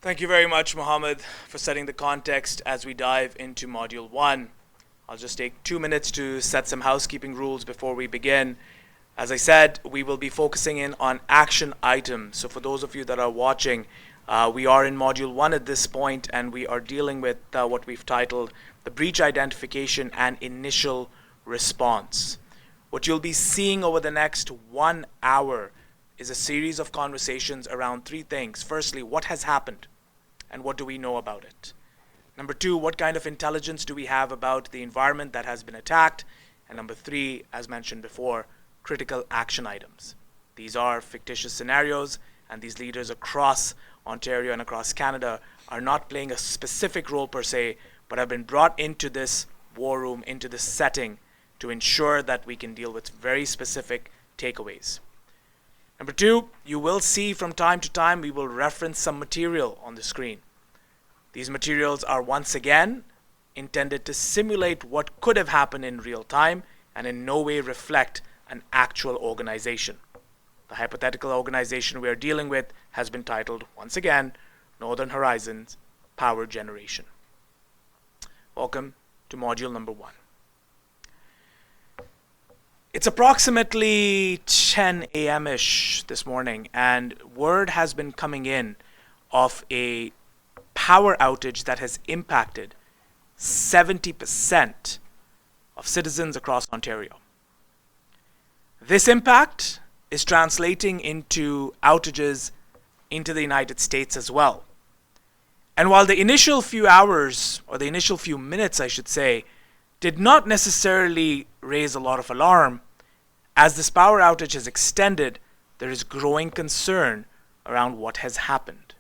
Thank you very much, Mohammed, for setting the context as we dive into Module 1. I'll just take 2 minutes to set some housekeeping rules before we begin. As I said, we will be focusing in on action items. So for those of you that are watching, we are in Module 1 at this point, and we are dealing with what we've titled the breach identification and initial response. What you'll be seeing over the next 1 hour is a series of conversations around three things. Firstly, what has happened and what do we know about it? Number two, what kind of intelligence do we have about the environment that has been attacked? And number three, as mentioned before, critical action items. These are fictitious scenarios, and these leaders across Ontario and across Canada are not playing a specific role per se, but have been brought into this war room, into this setting, to ensure that we can deal with very specific takeaways. Number two, you will see from time to time we will reference some material on the screen. These materials are once again intended to simulate what could have happened in real time and in no way reflect an actual organization. The hypothetical organization we are dealing with has been titled, once again, Northern Horizons Power Generation. Welcome to module number 1. It's approximately 10 a.m.-ish this morning, and word has been coming in of a power outage that has impacted 70% of citizens across Ontario. This impact is translating into outages into the United States as well. And while the initial few hours, or the initial few minutes I should say, did not necessarily raise a lot of alarm, as this power outage has extended, there is growing concern around what has happened.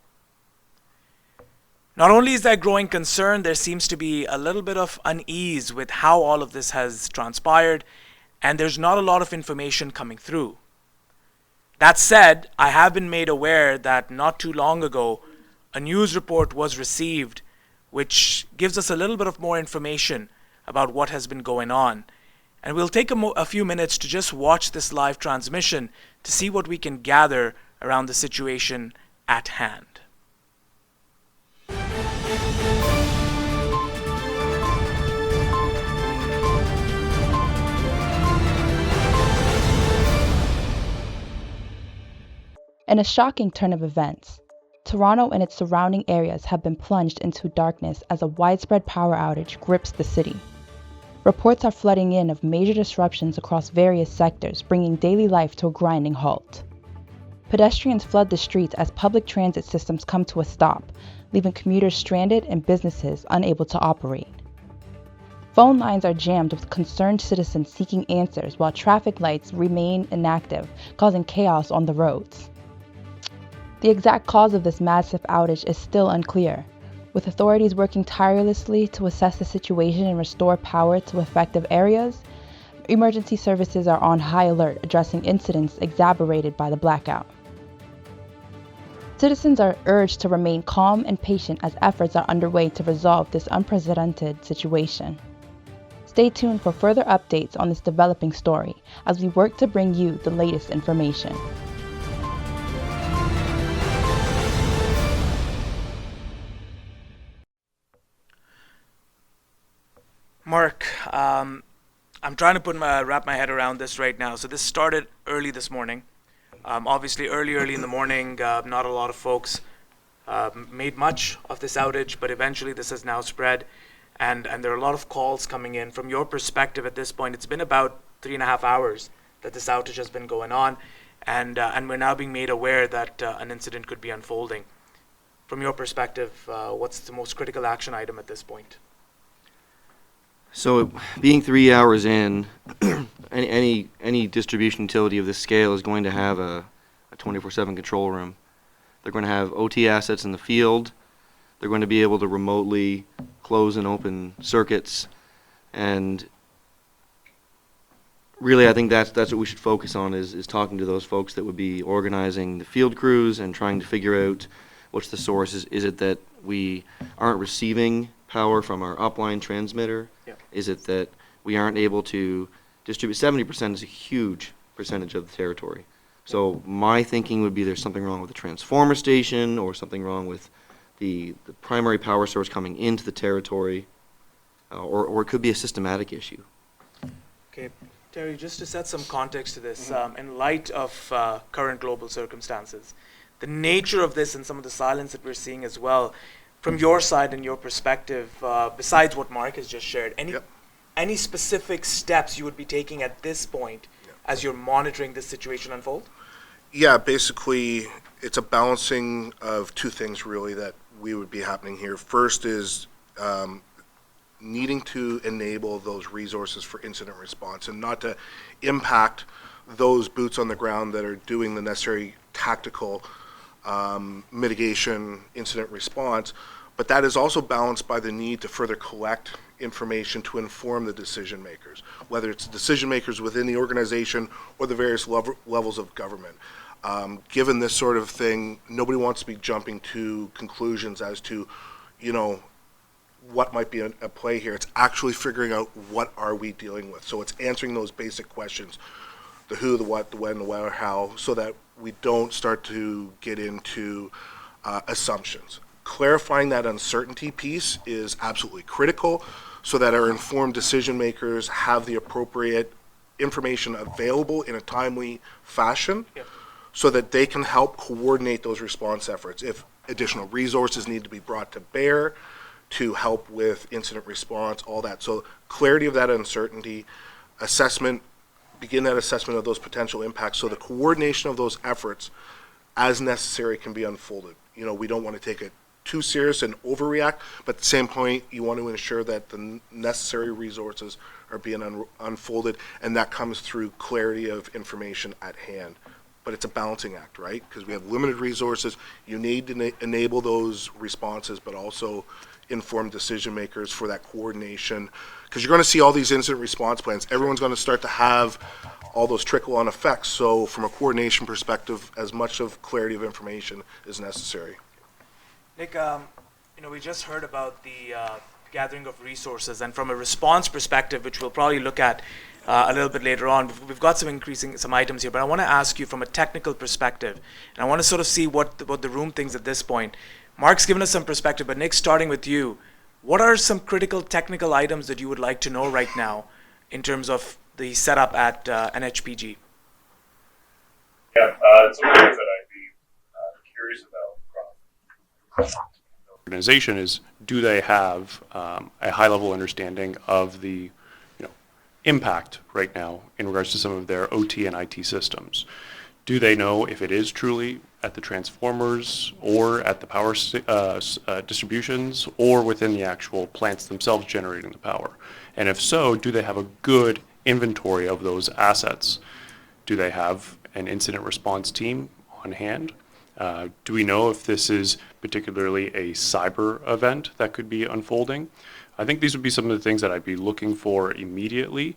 Not only is there growing concern, there seems to be a little bit of unease with how all of this has transpired, and there's not a lot of information coming through. That said, I have been made aware that not too long ago, a news report was received which gives us a little bit of more information about what has been going on. And we'll take a few minutes to just watch this live transmission to see what we can gather around the situation at hand. In a shocking turn of events, Toronto and its surrounding areas have been plunged into darkness as a widespread power outage grips the city. Reports are flooding in of major disruptions across various sectors, bringing daily life to a grinding halt. Pedestrians flood the streets as public transit systems come to a stop, leaving commuters stranded and businesses unable to operate. Phone lines are jammed with concerned citizens seeking answers while traffic lights remain inactive, causing chaos on the roads. The exact cause of this massive outage is still unclear, with authorities working tirelessly to assess the situation and restore power to affected areas. Emergency services are on high alert, addressing incidents exacerbated by the blackout. Citizens are urged to remain calm and patient as efforts are underway to resolve this unprecedented situation. Stay tuned for further updates on this developing story as we work to bring you the latest information. Mark, I'm trying to wrap my head around this right now. So this started early this morning. Obviously, early in the morning, not a lot of folks made much of this outage, but eventually this has now spread, and there are a lot of calls coming in. From your perspective at this point, it's been about 3.5 hours that this outage has been going on, and we're now being made aware that an incident could be unfolding. From your perspective, what's the most critical action item at this point? So, being 3 hours in, any distribution utility of this scale is going to have a 24/7 control room. They're going to have OT assets in the field. They're going to be able to remotely close and open circuits, and really, I think that's what we should focus on is talking to those folks that would be organizing the field crews and trying to figure out what's the source. Is it that we aren't receiving power from our upline transmitter? Yeah. Is it that we aren't able to distribute? 70% is a huge percentage of the territory. So my thinking would be there's something wrong with the transformer station or something wrong with the primary power source coming into the territory, or it could be a systematic issue. Okay, Terry, just to set some context to this, in light of current global circumstances, the nature of this and some of the silence that we're seeing as well, from your side and your perspective, besides what Mark has just shared, any specific steps you would be taking at this point as you're monitoring this situation unfold? Yeah, basically, it's a balancing of two things really that we would be happening here. First is needing to enable those resources for incident response and not to impact those boots on the ground that are doing the necessary tactical mitigation incident response. But that is also balanced by the need to further collect information to inform the decision makers, whether it's decision makers within the organization or the various levels of government. Given this sort of thing, nobody wants to be jumping to conclusions as to, what might be at play here. It's actually figuring out what are we dealing with. So it's answering those basic questions, the who, the what, the when, the where, how, so that we don't start to get into assumptions. Clarifying that uncertainty piece is absolutely critical so that our informed decision makers have the appropriate information available in a timely fashion so that they can help coordinate those response efforts. If additional resources need to be brought to bear to help with incident response, all that. So clarity of that uncertainty, assessment, begin that assessment of those potential impacts so the coordination of those efforts as necessary can be unfolded. We don't want to take it too serious and overreact, but at the same point, you want to ensure that the necessary resources are being unfolded, and that comes through clarity of information at hand. But it's a balancing act, right? Because we have limited resources. You need to enable those responses, but also inform decision makers for that coordination. Because you're going to see all these incident response plans. Everyone's going to start to have all those trickle-on effects. So from a coordination perspective, as much of clarity of information is necessary. Nick, we just heard about the gathering of resources, and from a response perspective, which we'll probably look at a little bit later on, we've got some items here, but I want to ask you from a technical perspective, and I want to sort of see what the room thinks at this point. Mark's given us some perspective, but Nick, starting with you, what are some critical technical items that you would like to know right now in terms of the setup at NHPG? Yeah, some things that I'd be curious about organization is, do they have a high-level understanding of the impact right now in regards to some of their OT and IT systems? Do they know if it is truly at the transformers or at the power distributions or within the actual plants themselves generating the power? And if so, do they have a good inventory of those assets? Do they have an incident response team on hand? Do we know if this is particularly a cyber event that could be unfolding? I think these would be some of the things that I'd be looking for immediately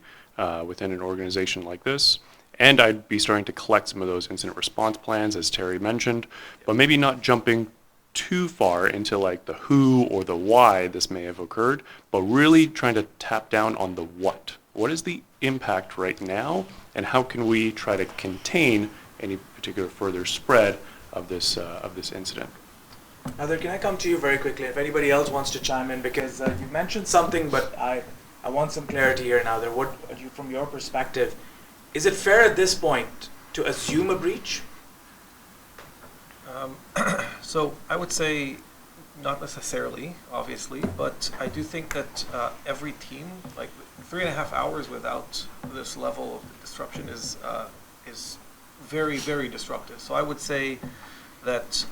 within an organization like this. And I'd be starting to collect some of those incident response plans, as Terry mentioned, but maybe not jumping too far into like the who or the why this may have occurred, but really trying to tap down on the what. What is the impact right now, and how can we try to contain any particular further spread of this incident? Heather, can I come to you very quickly? If anybody else wants to chime in, because you mentioned something, but I want some clarity here now. From your perspective, is it fair at this point to assume a breach? So I would say not necessarily, obviously, but I do think that every team, like 3.5 hours without this level of disruption is very, very disruptive. So I would say that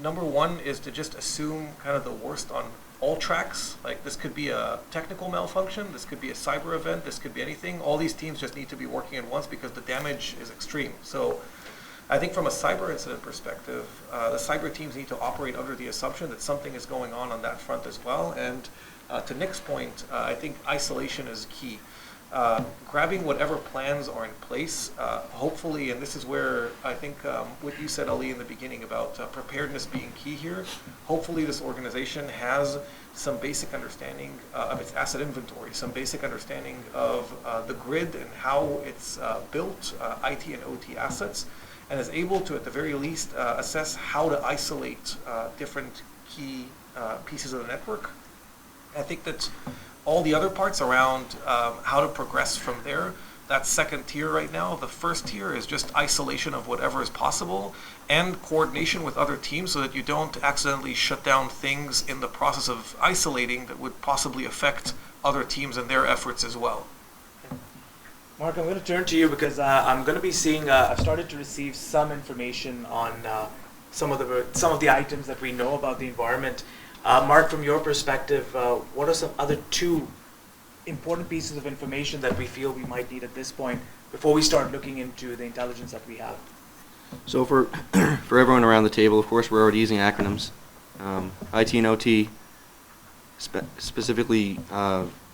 number one is to just assume kind of the worst on all tracks. Like, this could be a technical malfunction, this could be a cyber event, this could be anything. All these teams just need to be working at once because the damage is extreme. So I think from a cyber incident perspective, the cyber teams need to operate under the assumption that something is going on that front as well. And to Nick's point, I think isolation is key. Grabbing whatever plans are in place, hopefully, and this is where I think what you said, Ali, in the beginning about preparedness being key here. Hopefully this organization has some basic understanding of its asset inventory, some basic understanding of the grid and how it's built, IT and OT assets, and is able to, at the very least, assess how to isolate different key pieces of the network. I think that all the other parts around how to progress from there, that's second tier right now. The first tier is just isolation of whatever is possible and coordination with other teams so that you don't accidentally shut down things in the process of isolating that would possibly affect other teams and their efforts as well. Mark, I'm going to turn to you because I'm going to be seeing. I've started to receive some information on some of the items that we know about the environment. Mark, from your perspective, what are some other two important pieces of information that we feel we might need at this point before we start looking into the intelligence that we have? So for for everyone around the table, of course, we're already using acronyms. IT and OT specifically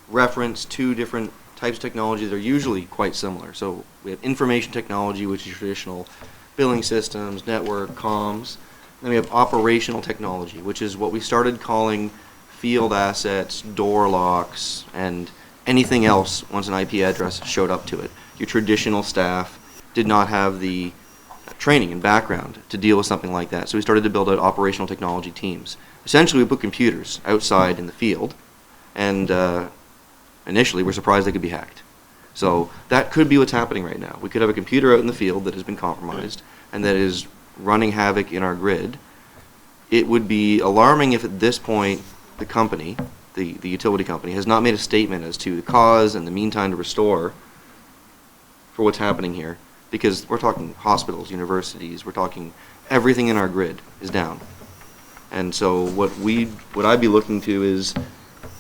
reference two different types of technology that are usually quite similar. So we have information technology, which is traditional billing systems, network, comms. Then we have operational technology, which is what we started calling field assets, door locks, and anything else once an IP address showed up to it. Your traditional staff did not have the training and background to deal with something like that. So we started to build out operational technology teams. Essentially, we put computers outside in the field, and initially we're surprised they could be hacked. So that could be what's happening right now. We could have a computer out in the field that has been compromised and that is running havoc in our grid. It would be alarming if at this point the company, the utility company, has not made a statement as to the cause and the mean time to restore for what's happening here. Because we're talking hospitals, universities, we're talking everything in our grid is down. And so what I'd be looking to is,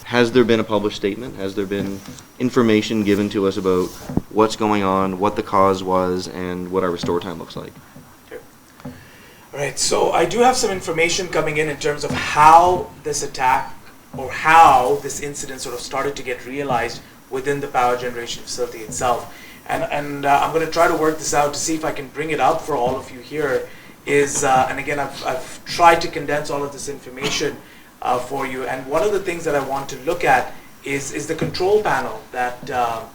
has there been a published statement? Has there been information given to us about what's going on, what the cause was, and what our restore time looks like? Okay. All right, so I do have some information coming in terms of how this attack or how this incident sort of started to get realized within the power generation facility itself. And I'm going to try to work this out to see if I can bring it up for all of you here. And again, I've tried to condense all of this information for you. And one of the things that I want to look at is the control panel that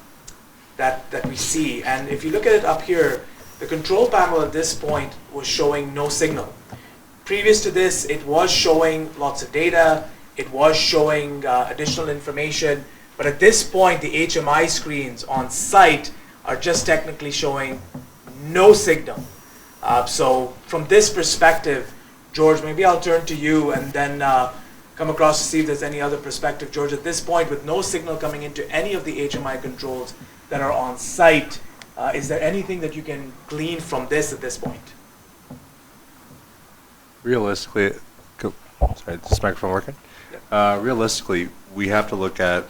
we see. And if you look at it up here, the control panel at this point was showing no signal. Previous to this, it was showing lots of data. It was showing additional information. But at this point, the HMI screens on site are just technically showing no signal. So from this perspective, George, maybe I'll turn to you and then come across to see if there's any other perspective. George, at this point, with no signal coming into any of the HMI controls that are on site, is there anything that you can glean from this at this point? Realistically, sorry, is this microphone working? Yeah. Realistically, we have to look at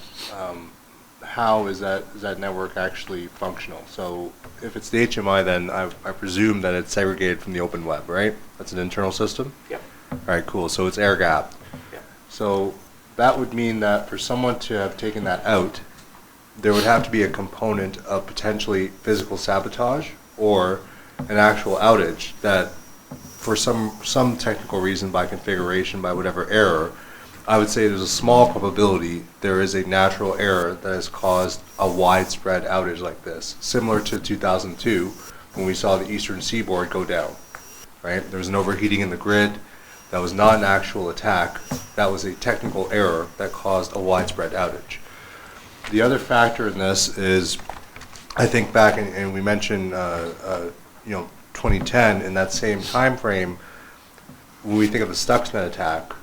how is that network actually functional. So if it's the HMI, then I presume that it's segregated from the open web, right? That's an internal system? Yep. All right, cool. So it's air gapped. Yep. So that would mean that for someone to have taken that out, there would have to be a component of potentially physical sabotage or an actual outage that for some technical reason, by configuration, by whatever error, I would say there's a small probability there is a natural error that has caused a widespread outage like this, similar to 2002 when we saw the eastern seaboard go down, right? There was an overheating in the grid. That was not an actual attack. That was a technical error that caused a widespread outage. The other factor in this is, I think back, and we mentioned, 2010, in that same time frame, when we think of the Stuxnet attack,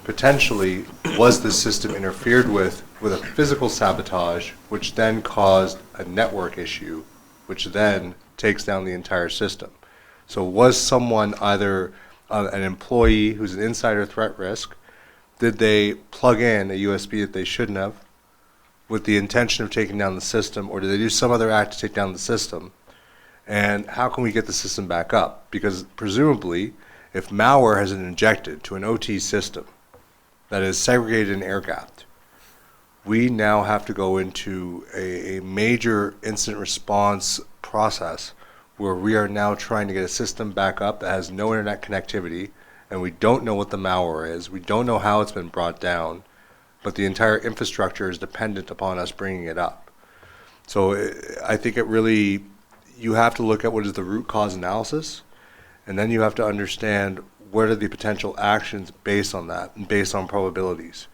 potentially was the system interfered with a physical sabotage, which then caused a network issue, which then takes down the entire system. So was someone either an employee who's an insider threat risk? Did they plug in a USB that they shouldn't have with the intention of taking down the system, or did they do some other act to take down the system? And how can we get the system back up? Because presumably, if malware has been injected to an OT system that is segregated and air-gapped, we now have to go into a major incident response process where we are now trying to get a system back up that has no internet connectivity, and we don't know what the malware is, we don't know how it's been brought down, but the entire infrastructure is dependent upon us bringing it up. So I think it really, you have to look at what is the root cause analysis, and then you have to understand what are the potential actions based on that and based on probabilities.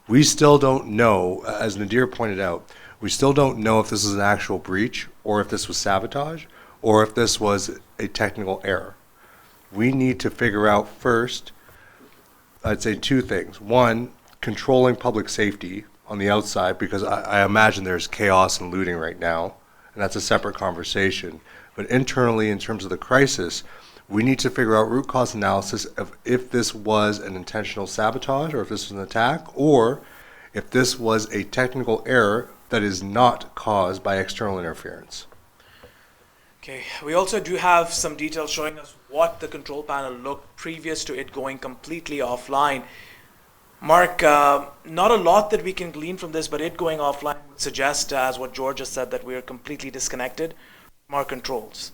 We still don't know, as Nadir pointed out, we still don't know if this is an actual breach or if this was sabotage or if this was a technical error. We need to figure out first, I'd say two things. One, controlling public safety on the outside, because I imagine there's chaos and looting right now, and that's a separate conversation. But internally, in terms of the crisis, we need to figure out root cause analysis of if this was an intentional sabotage or if this was an attack, or if this was a technical error that is not caused by external interference. Okay, we also do have some details showing us what the control panel looked previous to it going completely offline. Mark, not a lot that we can glean from this, but it going offline would suggest, as what George has said, that we are completely disconnected from our controls.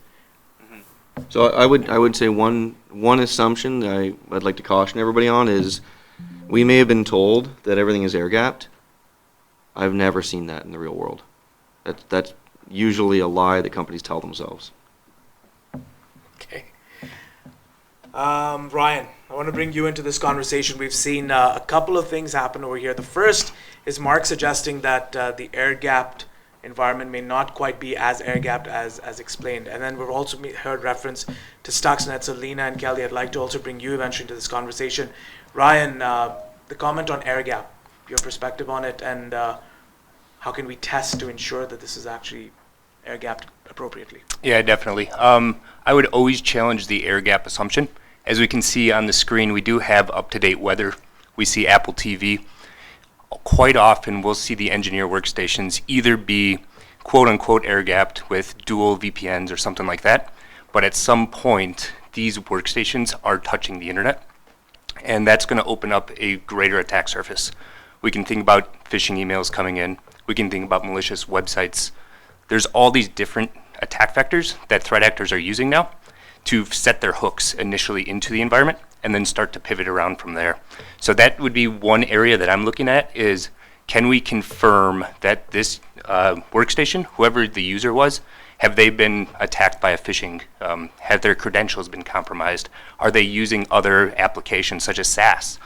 So I would say one assumption that I'd like to caution everybody on is we may have been told that everything is air gapped. I've never seen that in the real world. That's usually a lie that companies tell themselves. Okay. Ryan, I want to bring you into this conversation. We've seen a couple of things happen over here. The first is Mark suggesting that the air-gapped environment may not quite be as air-gapped as explained. And then we've also heard reference to Stuxnet. So Lena and Kelly, I'd like to also bring you eventually into this conversation. Ryan, the comment on air-gap, your perspective on it, and how can we test to ensure that this is actually air-gapped appropriately? Yeah, definitely. I would always challenge the air gap assumption. As we can see on the screen, we do have up-to-date weather. We see Apple TV. Quite often, we'll see the engineer workstations either be quote-unquote air-gapped with dual VPNs or something like that, but at some point, these workstations are touching the internet, and that's going to open up a greater attack surface. We can think about phishing emails coming in. We can think about malicious websites. There's all these different attack vectors that threat actors are using now to set their hooks initially into the environment and then start to pivot around from there. So that would be one area that I'm looking at is, can we confirm that this workstation, whoever the user was, have they been attacked by a phishing? Have their credentials been compromised? Are they using other applications such as SaaS?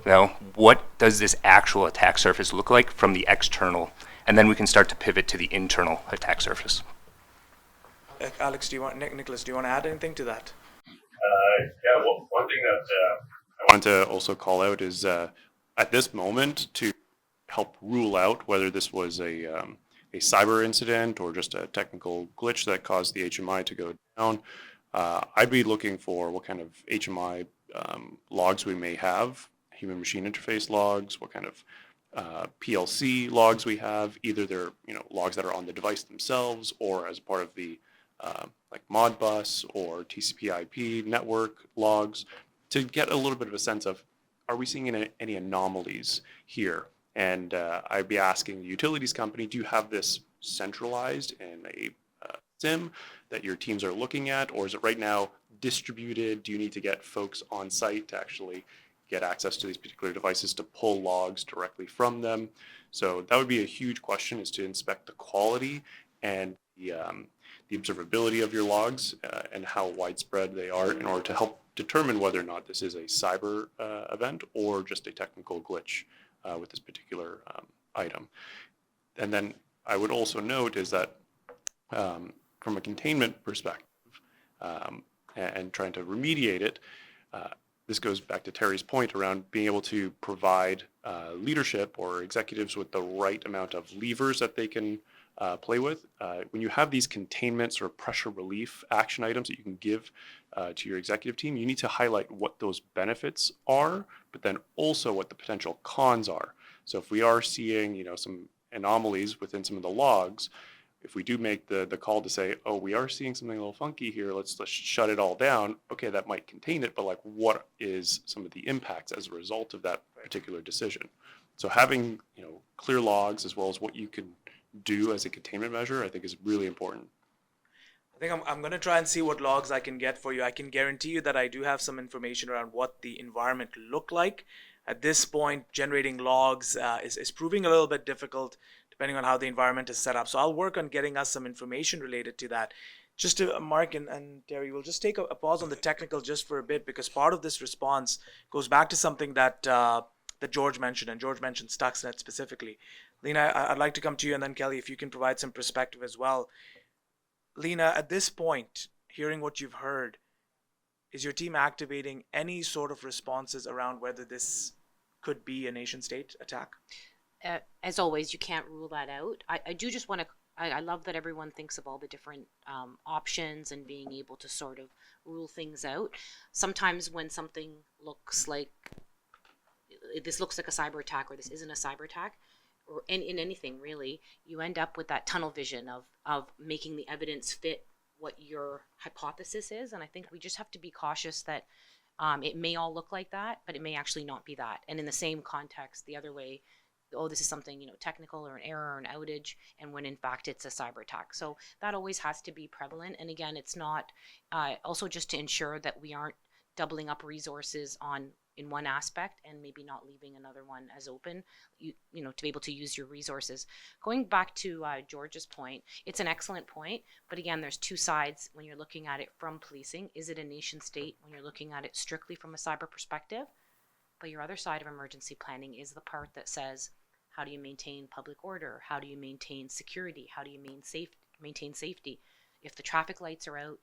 Now, what does this actual attack surface look like from the external? And then we can start to pivot to the internal attack surface. Alex, Nicholas, do you want to add anything to that? Yeah, well, one thing that I wanted to also call out is at this moment, to help rule out whether this was a cyber incident or just a technical glitch that caused the HMI to go down, I'd be looking for what kind of HMI logs we may have, human machine interface logs, what kind of PLC logs we have. Either they're logs that are on the device themselves or as part of the like Modbus or TCP/IP network logs, to get a little bit of a sense of, are we seeing any anomalies here? And I'd be asking the utilities company, do you have this centralized in a SIM that your teams are looking at, or is it right now distributed? Do you need to get folks on site to actually get access to these particular devices to pull logs directly from them? So that would be a huge question, is to inspect the quality and the observability of your logs and how widespread they are in order to help determine whether or not this is a cyber event or just a technical glitch with this particular item. And then I would also note is that from a containment perspective and trying to remediate it, this goes back to Terry's point around being able to provide leadership or executives with the right amount of levers that they can play with. When you have these containments or pressure relief action items that you can give to your executive team, you need to highlight what those benefits are, but then also what the potential cons are. So if we are seeing, some anomalies within some of the logs, if we do make the call to say, oh, we are seeing something a little funky here, let's shut it all down. Okay, that might contain it, but like, what is some of the impacts as a result of that particular decision? So having, clear logs as well as what you can do as a containment measure, I think is really important. I think I'm going to try and see what logs I can get for you. I can guarantee you that I do have some information around what the environment looked like. At this point, generating logs is proving a little bit difficult depending on how the environment is set up. So I'll work on getting us some information related to that. Just to Mark and Terry, we'll just take a pause on the technical just for a bit because part of this response goes back to something that George mentioned, and George mentioned Stuxnet specifically. Lena, I'd like to come to you, and then Kelly, if you can provide some perspective as well. Lena, at this point, hearing what you've heard, is your team activating any sort of responses around whether this could be a nation state attack? As always, you can't rule that out. I do just want to. I love that everyone thinks of all the different options and being able to sort of rule things out. Sometimes when something looks like this looks like a cyber attack or this isn't a cyber attack, or in anything really, you end up with that tunnel vision of making the evidence fit what your hypothesis is. And I think we just have to be cautious that it may all look like that, but it may actually not be that. And in the same context, the other way, oh, this is something, technical or an error or an outage, and when in fact it's a cyber attack. So that always has to be prevalent. And again, it's not, also just to ensure that we aren't doubling up resources in one aspect and maybe not leaving another one as open, to be able to use your resources. Going back to George's point, it's an excellent point, but again, there's two sides when you're looking at it from policing. Is it a nation state when you're looking at it strictly from a cyber perspective? But your other side of emergency planning is the part that says, how do you maintain public order? How do you maintain security? How do you maintain safety? If the traffic lights are out,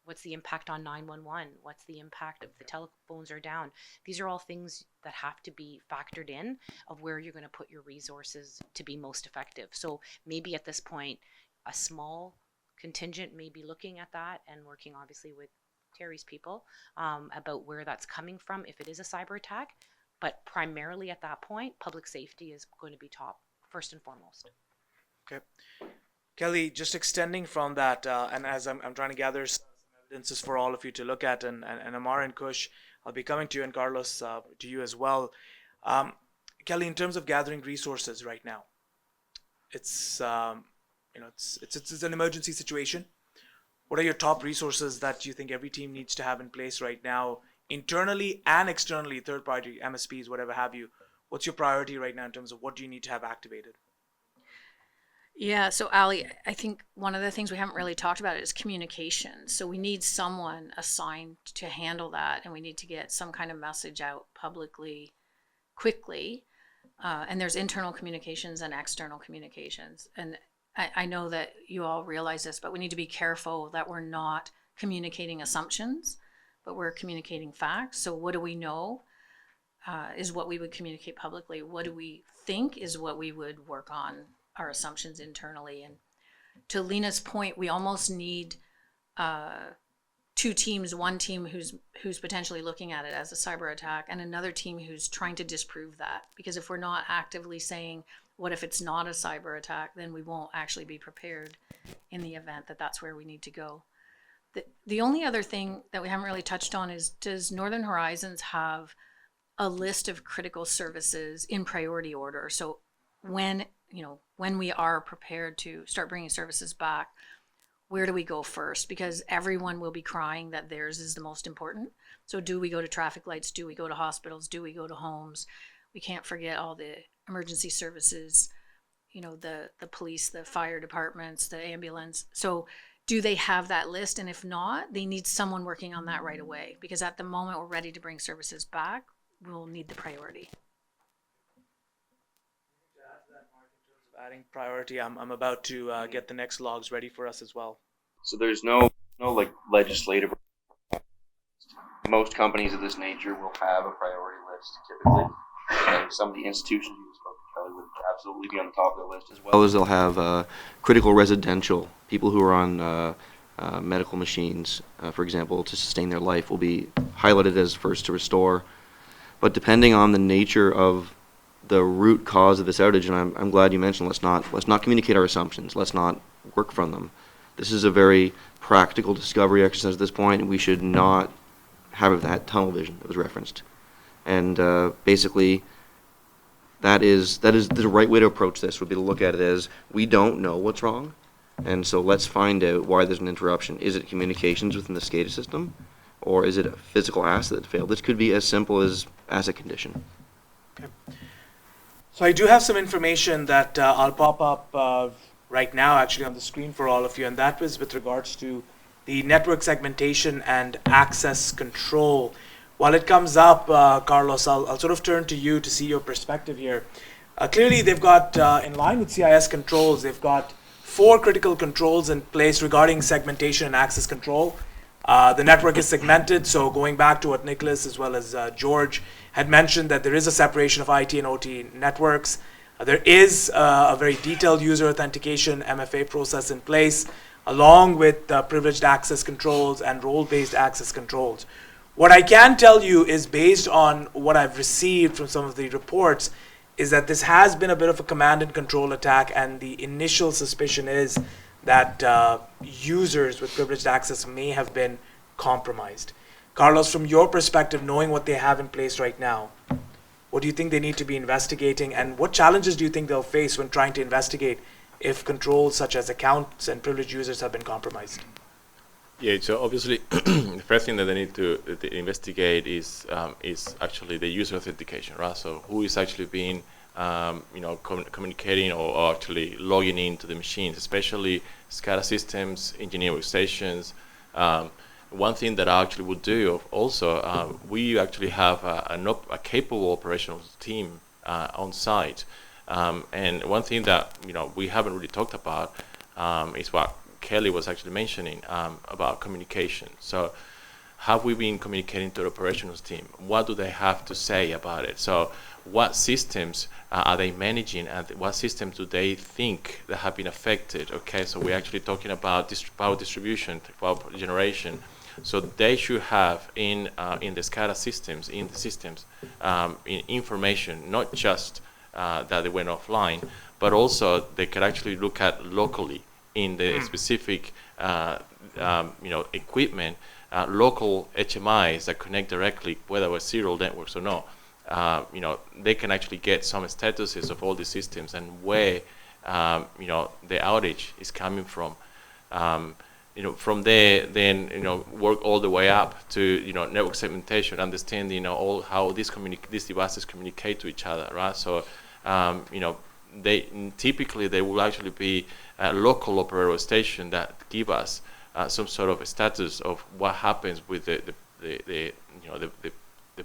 what's the impact on 911? What's the impact if the telephones are down? These are all things that have to be factored in of where you're going to put your resources to be most effective. So maybe at this point, a small contingent may be looking at that and working obviously with Terry's people about where that's coming from if it is a cyber attack. But primarily at that point, public safety is going to be top, first and foremost. Okay. Kelly, just extending from that, and as I'm trying to gather some evidences for all of you to look at, and Amar and Kush, I'll be coming to you, and Carlos, to you as well. Kelly, in terms of gathering resources right now, it's it's an emergency situation. What are your top resources that you think every team needs to have in place right now, internally and externally, third party, MSPs, whatever have you? What's your priority right now in terms of what do you need to have activated? Yeah, so Ali, I think one of the things we haven't really talked about is communication. So we need someone assigned to handle that, and we need to get some kind of message out publicly quickly. And there's internal communications and external communications. And I know that you all realize this, but we need to be careful that we're not communicating assumptions, but we're communicating facts. So what do we know is what we would communicate publicly. What do we think is what we would work on our assumptions internally. And to Lena's point, we almost need two teams, one team who's potentially looking at it as a cyber attack and another team who's trying to disprove that. Because if we're not actively saying, what if it's not a cyber attack, then we won't actually be prepared in the event that that's where we need to go. The only other thing that we haven't really touched on is, does Northern Horizons have a list of critical services in priority order? So when we are prepared to start bringing services back, where do we go first? Because everyone will be crying that theirs is the most important. So do we go to traffic lights? Do we go to hospitals? Do we go to homes? We can't forget all the emergency services, the police, the fire departments, the ambulance. So do they have that list? And if not, they need someone working on that right away. Because at the moment we're ready to bring services back, we'll need the priority. Adding priority, I'm about to get the next logs ready for us as well. So there's no like legislative. Most companies of this nature will have a priority list typically, and some of the institutions you spoke to, Kelly, would absolutely be on the top of the list, as well as they'll have critical residential people who are on medical machines, for example, to sustain their life will be highlighted as first to restore. But depending on the nature of the root cause of this outage, and I'm glad you mentioned, let's not communicate our assumptions. Let's not work from them. This is a very practical discovery exercise at this point, and we should not have that tunnel vision that was referenced. And basically, that is the right way to approach this. Would be to look at it as we don't know what's wrong, and so let's find out why there's an interruption. Is it communications within the SCADA system, or is it a physical asset that failed? This could be as simple as asset condition. Okay. So I do have some information that I'll pop up right now, actually on the screen for all of you, and that was with regards to the network segmentation and access control. While it comes up, Carlos, I'll sort of turn to you to see your perspective here. Clearly, they've got, in line with CIS controls, they've got 4 critical controls in place regarding segmentation and access control. The network is segmented, so going back to what Nicholas as well as George had mentioned, that there is a separation of IT and OT networks. There is a very detailed user authentication MFA process in place, along with privileged access controls and role-based access controls. What I can tell you is, based on what I've received from some of the reports, is that this has been a bit of a command and control attack, and the initial suspicion is that users with privileged access may have been compromised. Carlos, from your perspective, knowing what they have in place right now, what do you think they need to be investigating, and what challenges do you think they'll face when trying to investigate if controls such as accounts and privileged users have been compromised? Yeah, so obviously the first thing that they need to investigate is actually the user authentication, right? So who is actually being communicating or actually logging into the machines, especially SCADA systems, engineering stations. One thing that I actually would do also, we actually have a capable operational team on site, and one thing that we haven't really talked about is what Kelly was actually mentioning about communication. So have we been communicating to the operations team? What do they have to say about it? So what systems are they managing, and what systems do they think that have been affected? Okay, so we're actually talking about power distribution, power generation. So they should have in the SCADA systems, information, not just that they went offline, but also they could actually look at locally in the specific equipment, local HMIs that connect directly, whether it was serial networks or not. They can actually get some statuses of all the systems and where the outage is coming from. From there, then work all the way up to network segmentation, understanding all how these devices communicate to each other, right? So they typically will actually be a local operator station that give us some sort of a status of what happens with the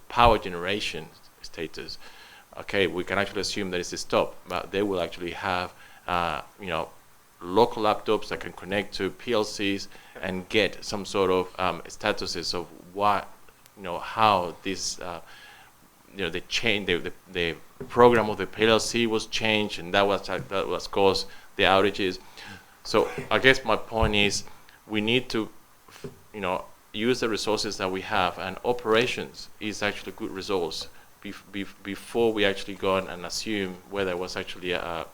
power generation status. Okay, we can actually assume that it's a stop, but they will actually have local laptops that can connect to PLCs and get some sort of statuses of what how this the change the program of the PLC was changed, and that was caused the outages. So I guess my point is we need to use the resources that we have, and operations is actually a good resource before we actually go and assume whether it was actually an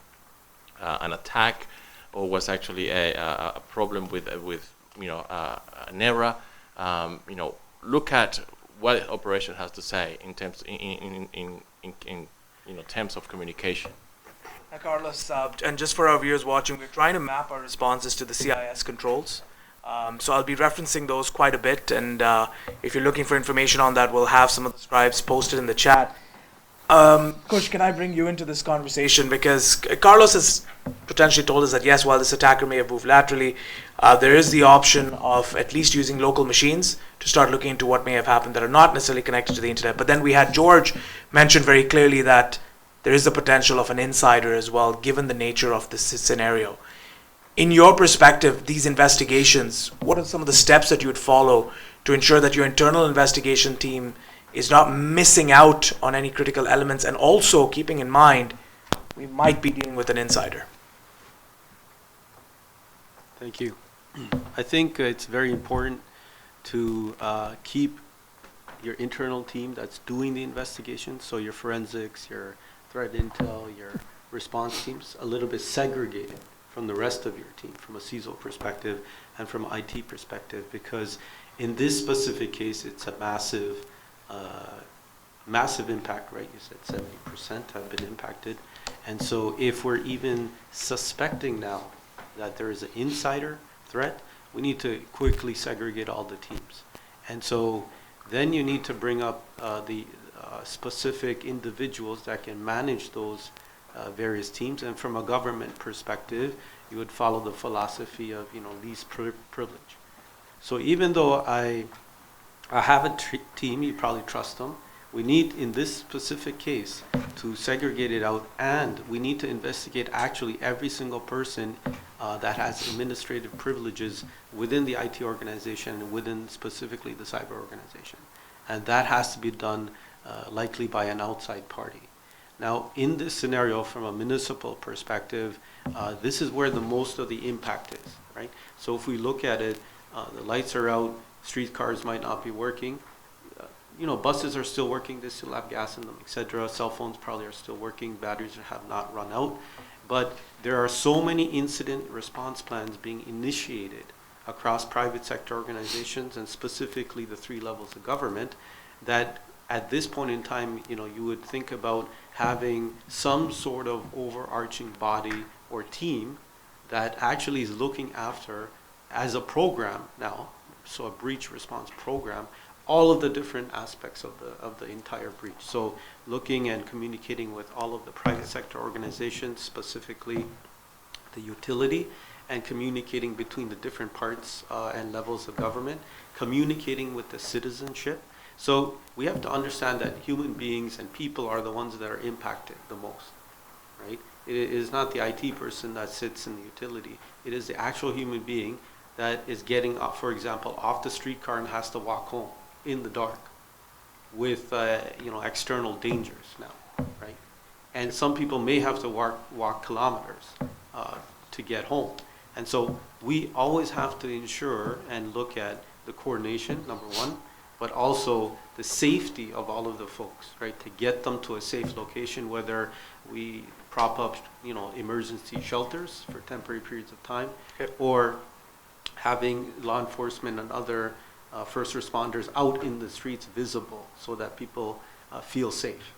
attack or was actually a problem with an error. Look at what operation has to say in terms terms of communication. Carlos, and just for our viewers watching, we're trying to map our responses to the CIS controls. So I'll be referencing those quite a bit, and if you're looking for information on that, we'll have some of the scribes posted in the chat. Coach, can I bring you into this conversation? Because Carlos has potentially told us that, yes, while this attacker may have moved laterally, there is the option of at least using local machines to start looking into what may have happened that are not necessarily connected to the internet. But then we had George mention very clearly that there is the potential of an insider as well, given the nature of this scenario. In your perspective, these investigations, what are some of the steps that you would follow to ensure that your internal investigation team is not missing out on any critical elements, and also keeping in mind we might be dealing with an insider? Thank you. I think it's very important to keep your internal team that's doing the investigation, so your forensics, your threat intel, your response teams, a little bit segregated from the rest of your team, from a CISO perspective and from IT perspective, because in this specific case, it's a massive impact, right? You said 70% have been impacted. And so if we're even suspecting now that there is an insider threat, we need to quickly segregate all the teams. And so then you need to bring up the specific individuals that can manage those various teams. And from a government perspective, you would follow the philosophy of, least privilege. So even though I have a team, you probably trust them, we need, in this specific case, to segregate it out, and we need to investigate actually every single person that has administrative privileges within the IT organization and within specifically the cyber organization. And that has to be done likely by an outside party. Now, in this scenario, from a municipal perspective, this is where the most of the impact is, right? So if we look at it, the lights are out, streetcars might not be working. Buses are still working, they still have gas in them, etc. Cell phones probably are still working, batteries have not run out. But there are so many incident response plans being initiated across private sector organizations and specifically the 3 levels of government that at this point in time, you would think about having some sort of overarching body or team that actually is looking after, as a program now, so a breach response program, all of the different aspects of the entire breach. So looking and communicating with all of the private sector organizations, specifically the utility, and communicating between the different parts and levels of government, communicating with the citizenship. So we have to understand that human beings and people are the ones that are impacted the most, right? It is not the IT person that sits in the utility. It is the actual human being that is getting, for example, off the streetcar and has to walk home in the dark with external dangers now, right? And some people may have to walk kilometers to get home. And so we always have to ensure and look at the coordination, number one, but also the safety of all of the folks, right? To get them to a safe location, whether we prop up, emergency shelters for temporary periods of time, or having law enforcement and other first responders out in the streets visible so that people feel safe.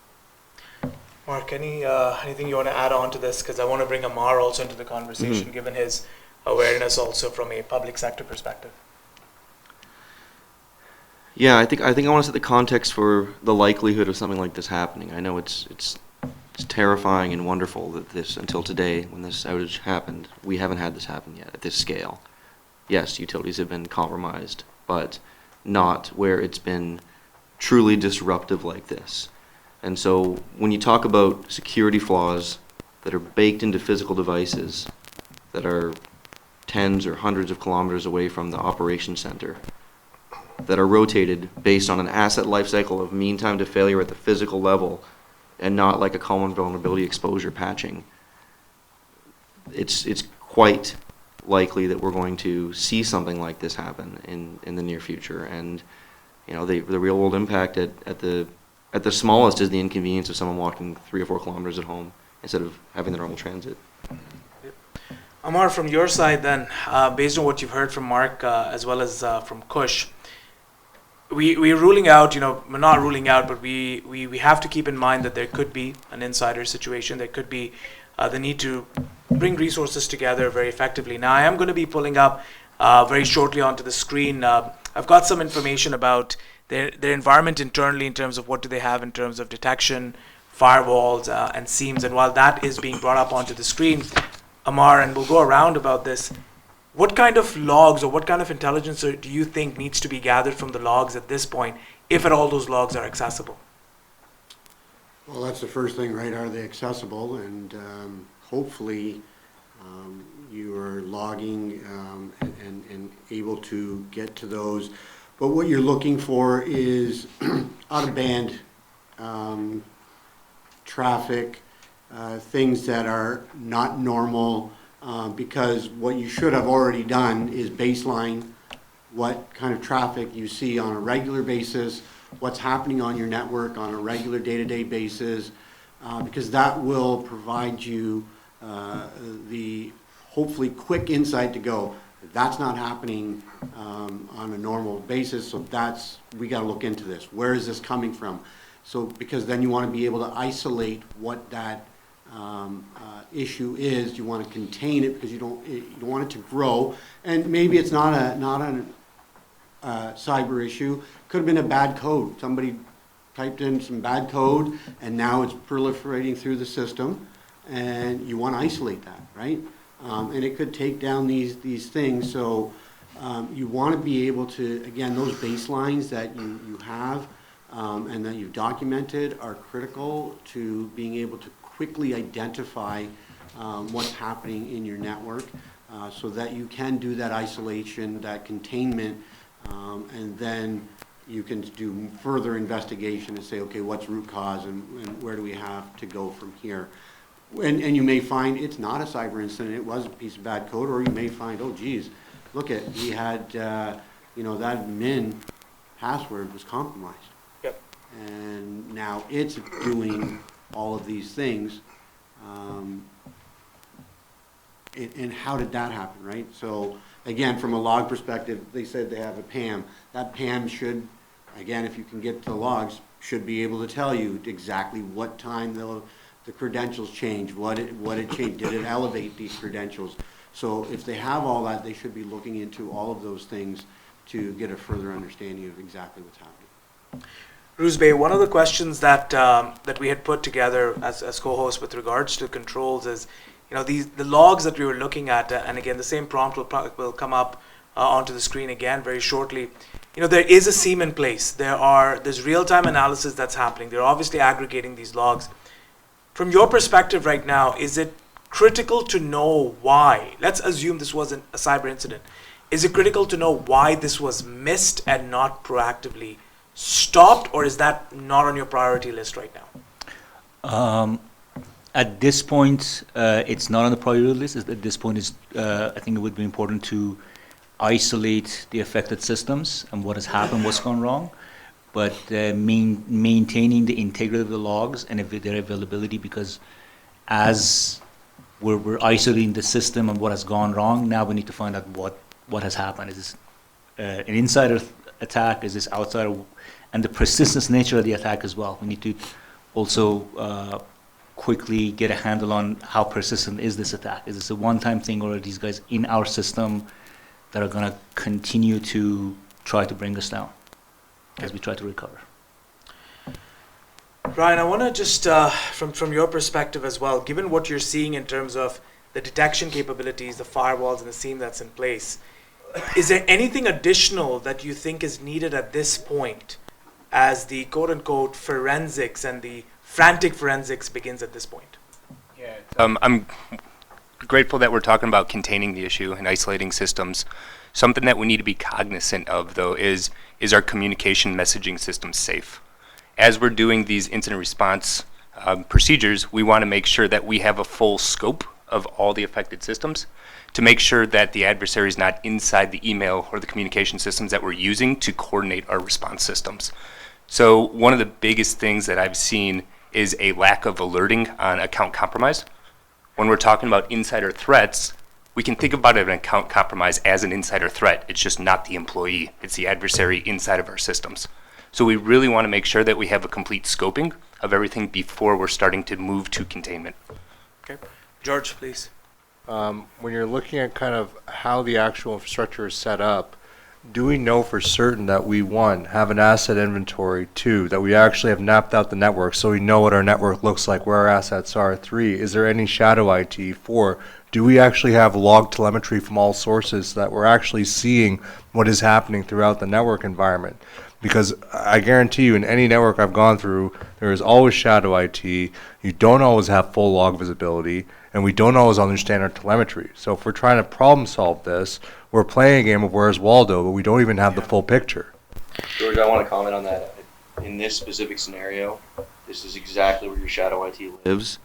Mark, anything you want to add on to this? Because I want to bring Amar also into the conversation, given his awareness also from a public sector perspective. Yeah, I think I want to set the context for the likelihood of something like this happening. I know it's terrifying and wonderful that this, until today, when this outage happened, we haven't had this happen yet at this scale. Yes, utilities have been compromised, but not where it's been truly disruptive like this. And so when you talk about security flaws that are baked into physical devices that are tens or hundreds of kilometers away from the operation center, that are rotated based on an asset life cycle of mean time to failure at the physical level and not like a common vulnerability exposure patching, it's quite likely that we're going to see something like this happen in the near future. And the real world impact at the smallest is the inconvenience of someone walking 3 or 4 kilometers at home instead of having the normal transit. Amar, from your side then, based on what you've heard from Mark as well as from Kush, we're ruling out, we're not ruling out, but we have to keep in mind that there could be an insider situation. There could be the need to bring resources together very effectively. Now, I am going to be pulling up very shortly onto the screen. I've got some information about their environment internally in terms of what do they have in terms of detection, firewalls, and SIEMs. And while that is being brought up onto the screen, Amar, and we'll go around about this, what kind of logs or what kind of intelligence do you think needs to be gathered from the logs at this point, if at all those logs are accessible? Well, that's the first thing, right? Are they accessible? And hopefully you are logging and able to get to those. But what you're looking for is out-of-band traffic, things that are not normal, because what you should have already done is baseline what kind of traffic you see on a regular basis, what's happening on your network on a regular day-to-day basis, because that will provide you the hopefully quick insight to go, that's not happening on a normal basis, so we got to look into this. Where is this coming from? So because then you want to be able to isolate what that issue is. You want to contain it because you don't want it to grow. And maybe it's not a cyber issue. Could have been a bad code. Somebody typed in some bad code and now it's proliferating through the system, and you want to isolate that, right? and it could take down these things. So you want to be able to, again, those baselines that you have and that you've documented are critical to being able to quickly identify what's happening in your network so that you can do that isolation, that containment, and then you can do further investigation and say, okay, what's root cause and where do we have to go from here? And you may find it's not a cyber incident, it was a piece of bad code, or you may find, oh geez, look at, we had, that admin password was compromised. Yep. And now it's doing all of these things. And how did that happen, right? So again, from a log perspective, they said they have a PAM. That PAM should, again, if you can get the logs, should be able to tell you exactly what time the credentials changed, what it changed, did it elevate these credentials? So if they have all that, they should be looking into all of those things to get a further understanding of exactly what's happening. Rusbeh, one of the questions that that we had put together as co-hosts with regards to controls is, the logs that we were looking at, and again, the same prompt will come up onto the screen again very shortly. There is a seam in place. There's real-time analysis that's happening. They're obviously aggregating these logs. From your perspective right now, is it critical to know why? Let's assume this wasn't a cyber incident. Is it critical to know why this was missed and not proactively stopped, or is that not on your priority list right now? At this point, it's not on the priority list. At this point, I think it would be important to isolate the affected systems and what has happened, what's gone wrong, but maintaining the integrity of the logs and their availability, because as we're isolating the system and what has gone wrong, now we need to find out what has happened. Is this an insider attack? Is this outsider? And the persistence nature of the attack as well. We need to also quickly get a handle on how persistent is this attack. Is this a one-time thing, or are these guys in our system that are going to continue to try to bring us down as we try to recover? Ryan, I want to just, from your perspective as well, given what you're seeing in terms of the detection capabilities, the firewalls, and the SIEM that's in place, is there anything additional that you think is needed at this point as the quote-unquote forensics and the frantic forensics begins at this point? Yeah, I'm grateful that we're talking about containing the issue and isolating systems. Something that we need to be cognizant of, though, is our communication messaging system safe? As we're doing these incident response procedures, we want to make sure that we have a full scope of all the affected systems to make sure that the adversary is not inside the email or the communication systems that we're using to coordinate our response systems. So one of the biggest things that I've seen is a lack of alerting on account compromise. When we're talking about insider threats, we can think about an account compromise as an insider threat. It's just not the employee. It's the adversary inside of our systems. So we really want to make sure that we have a complete scoping of everything before we're starting to move to containment. Okay. George, please. When you're looking at kind of how the actual infrastructure is set up, do we know for certain that we, one, have an asset inventory, two, that we actually have mapped out the network so we know what our network looks like, where our assets are, three, is there any shadow IT, four, do we actually have log telemetry from all sources so that we're actually seeing what is happening throughout the network environment? Because I guarantee you, in any network I've gone through, there is always shadow IT, you don't always have full log visibility, and we don't always understand our telemetry. So if we're trying to problem solve this, we're playing a game of Where's Waldo, but we don't even have the full picture. George, I want to comment on that. In this specific scenario, this is exactly where your shadow IT lives.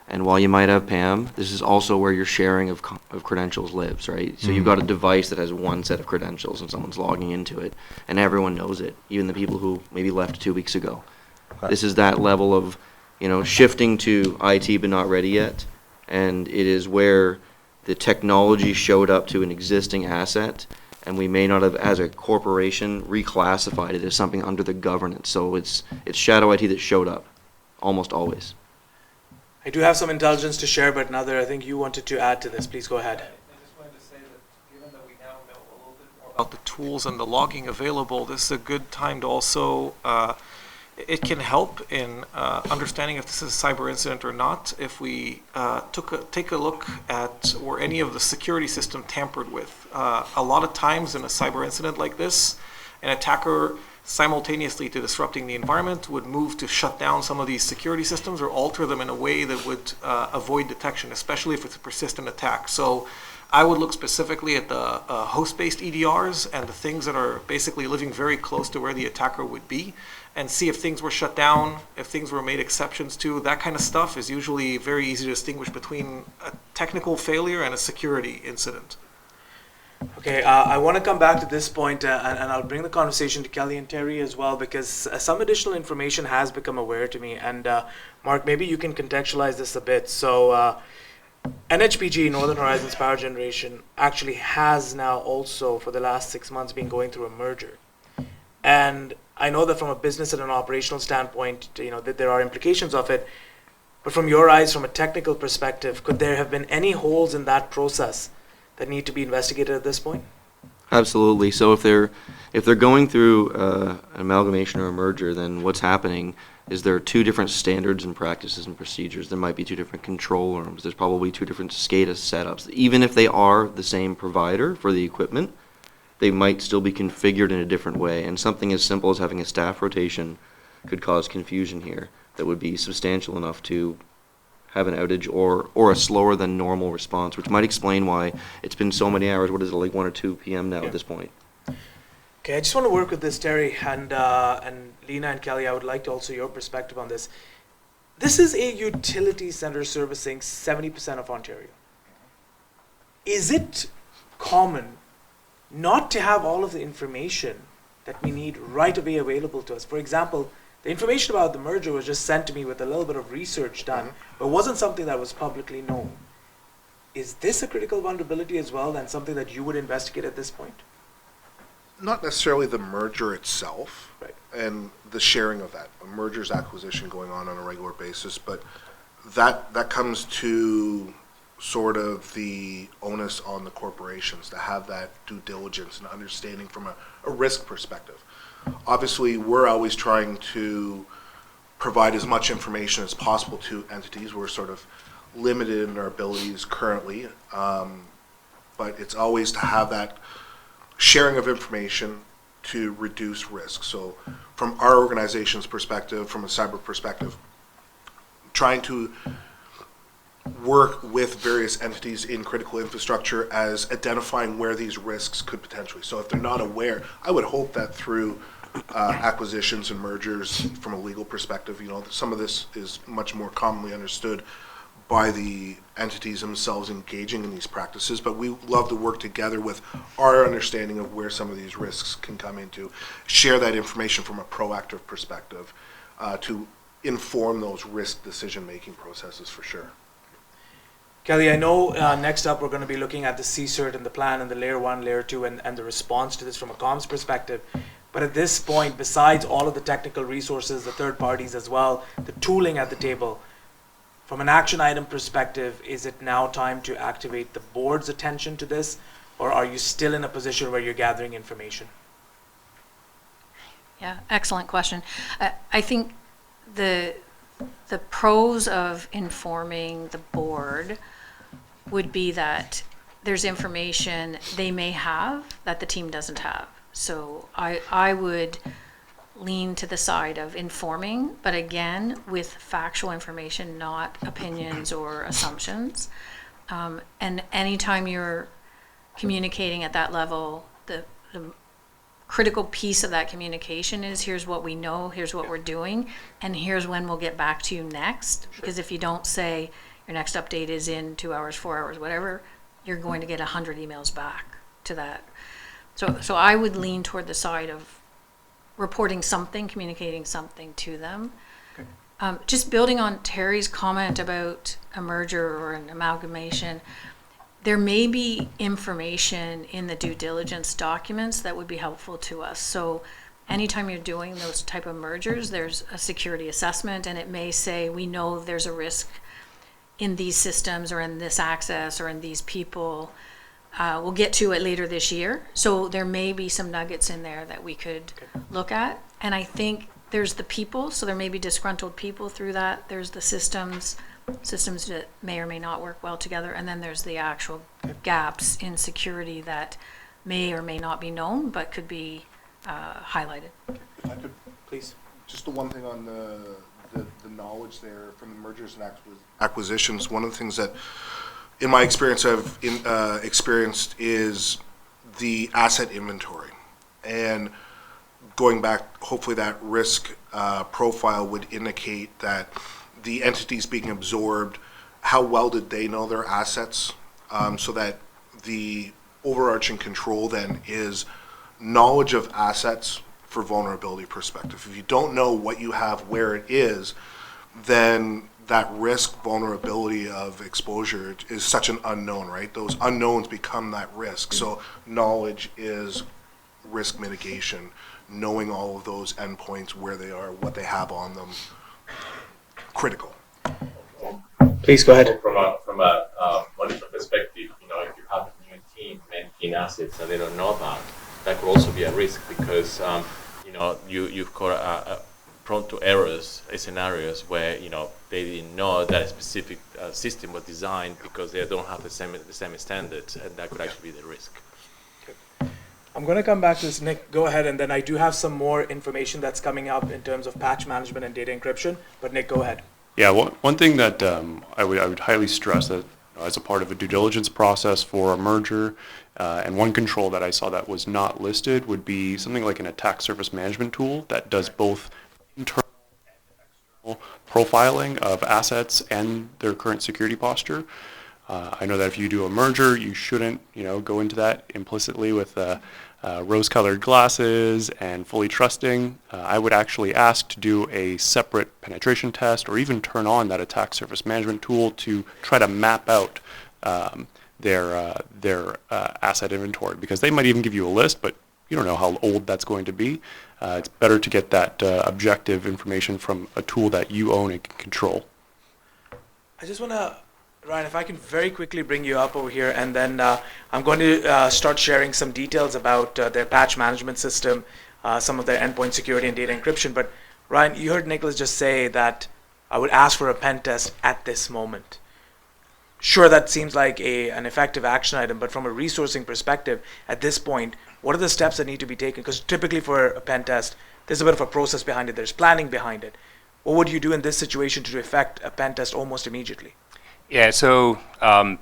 And while you might have PAM, this is also where your sharing of credentials lives, right? So you've got a device that has one set of credentials and someone's logging into it, and everyone knows it, even the people who maybe left 2 weeks ago. Okay. This is that level of, shifting to IT but not ready yet. And it is where the technology showed up to an existing asset, and we may not have, as a corporation, reclassified it as something under the governance. So it's shadow IT that showed up, almost always. I do have some intelligence to share, but Nader, I think you wanted to add to this. Please go ahead. I just wanted to say that given that we now know a little bit more about the tools and the logging available, this is a good time to also it can help in understanding if this is a cyber incident or not if we take a look at were any of the security system tampered with. A lot of times in a cyber incident like this, an attacker simultaneously to disrupting the environment would move to shut down some of these security systems or alter them in a way that would avoid detection, especially if it's a persistent attack. So I would look specifically at the host-based EDRs and the things that are basically living very close to where the attacker would be, and see if things were shut down, if things were made exceptions to. That kind of stuff is usually very easy to distinguish between a technical failure and a security incident. Okay, I want to come back to this point, and I'll bring the conversation to Kelly and Terry as well, because some additional information has become aware to me. And Mark, maybe you can contextualize this a bit. So NHPG, Northern Horizons Power Generation, actually has now also, for the last 6 months, been going through a merger. And I know that from a business and an operational standpoint, that there are implications of it. But from your eyes, from a technical perspective, could there have been any holes in that process that need to be investigated at this point? Absolutely. So if they're going through an amalgamation or a merger, then what's happening is there are two different standards and practices and procedures. There might be two different control rooms. There's probably two different SCADA setups. Even if they are the same provider for the equipment, they might still be configured in a different way. And something as simple as having a staff rotation could cause confusion here that would be substantial enough to have an outage or a slower than normal response, which might explain why it's been so many hours. What is it, like 1 or 2 p.m. now at this point? Okay, I just want to work with this, Terry, and Lena and Kelly. I would like to also your perspective on this. This is a utility center servicing 70% of Ontario. Is it common not to have all of the information that we need right away available to us? For example, the information about the merger was just sent to me with a little bit of research done, but wasn't something that was publicly known. Is this a critical vulnerability as well, and something that you would investigate at this point? Not necessarily the merger itself, Right. and the sharing of that. A merger's acquisition going on a regular basis, but that comes to sort of the onus on the corporations to have that due diligence and understanding from a risk perspective. Obviously, we're always trying to provide as much information as possible to entities. We're sort of limited in our abilities currently, but it's always to have that sharing of information to reduce risk. So from our organization's perspective, from a cyber perspective, trying to work with various entities in critical infrastructure as identifying where these risks could potentially. So if they're not aware, I would hope that through acquisitions and mergers from a legal perspective, some of this is much more commonly understood by the entities themselves engaging in these practices, but we love to work together with our understanding of where some of these risks can come into, share that information from a proactive perspective to inform those risk decision-making processes for sure. Kelly, I know next up we're going to be looking at the CSIRT and the plan and the layer 1, layer 2 and the response to this from a comms perspective. But at this point, besides all of the technical resources, the third parties as well, the tooling at the table, from an action item perspective, is it now time to activate the board's attention to this, or are you still in a position where you're gathering information? Yeah, excellent question. I think the pros of informing the board would be that there's information they may have that the team doesn't have. So I would lean to the side of informing, but again, with factual information, not opinions or assumptions. And anytime you're communicating at that level, the critical piece of that communication is, here's what we know, here's what we're doing, and here's when we'll get back to you next. Because if you don't say your next update is in 2 hours, 4 hours, whatever, you're going to get 100 emails back to that. So I would lean toward the side of reporting something, communicating something to them. Okay. Just building on Terry's comment about a merger or an amalgamation, there may be information in the due diligence documents that would be helpful to us. So anytime you're doing those type of mergers, there's a security assessment, and it may say, we know there's a risk in these systems or in this access or in these people. We'll get to it later this year. So there may be some nuggets in there that we could look at. And I think there's the people, so there may be disgruntled people through that. There's the systems that may or may not work well together, and then there's the actual gaps in security that may or may not be known, but could be highlighted. If I could, please, just the one thing on the knowledge there from the mergers and acquisitions. One of the things that, in my experience, I've experienced is the asset inventory, and going back, hopefully that risk profile would indicate that the entities being absorbed, how well did they know their assets, so that the overarching control then is knowledge of assets for vulnerability perspective. If you don't know what you have, where it is, then that risk, vulnerability of exposure is such an unknown, right? Those unknowns become that risk. So knowledge is risk mitigation, knowing all of those endpoints, where they are, what they have on them, critical. Please go ahead. From a monitor perspective, if you have a new team managing assets and they don't know that could also be a risk because you've got prone to errors, scenarios where they didn't know that a specific system was designed because they don't have the same standards, and that could actually be the risk. I'm going to come back to this, Nick. Go ahead, and then I do have some more information that's coming up in terms of patch management and data encryption. But Nick, go ahead. Yeah, one thing that I would highly stress that as a part of a due diligence process for a merger, and one control that I saw that was not listed would be something like an attack surface management tool that does both internal and external profiling of assets and their current security posture. I know that if you do a merger, you shouldn't, go into that implicitly with rose-colored glasses and fully trusting. I would actually ask to do a separate penetration test or even turn on that attack surface management tool to try to map out their asset inventory, because they might even give you a list, but you don't know how old that's going to be. It's better to get that objective information from a tool that you own and can control. I just want to, Ryan, if I can very quickly bring you up over here, and then I'm going to start sharing some details about their patch management system, some of their endpoint security and data encryption. But Ryan, you heard Nicholas just say that I would ask for a pen test at this moment. Sure, that seems like an effective action item, but from a resourcing perspective, at this point, what are the steps that need to be taken? Because typically for a pen test, there's a bit of a process behind it. There's planning behind it. What would you do in this situation to effect a pen test almost immediately? Yeah, so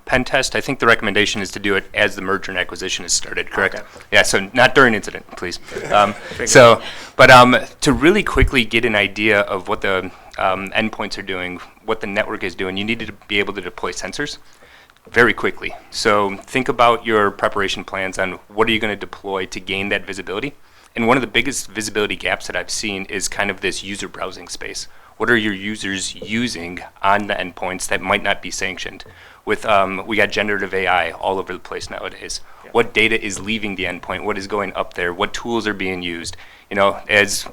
pen test, I think the recommendation is to do it as the merger and acquisition is started, correct? Okay. Yeah, so not during incident, please. To really quickly get an idea of what the endpoints are doing, what the network is doing, you need to be able to deploy sensors very quickly. So think about your preparation plans on what are you going to deploy to gain that visibility. And one of the biggest visibility gaps that I've seen is kind of this user browsing space. What are your users using on the endpoints that might not be sanctioned? With we got generative AI all over the place nowadays. Yeah. What data is leaving the endpoint? What is going up there? What tools are being used? As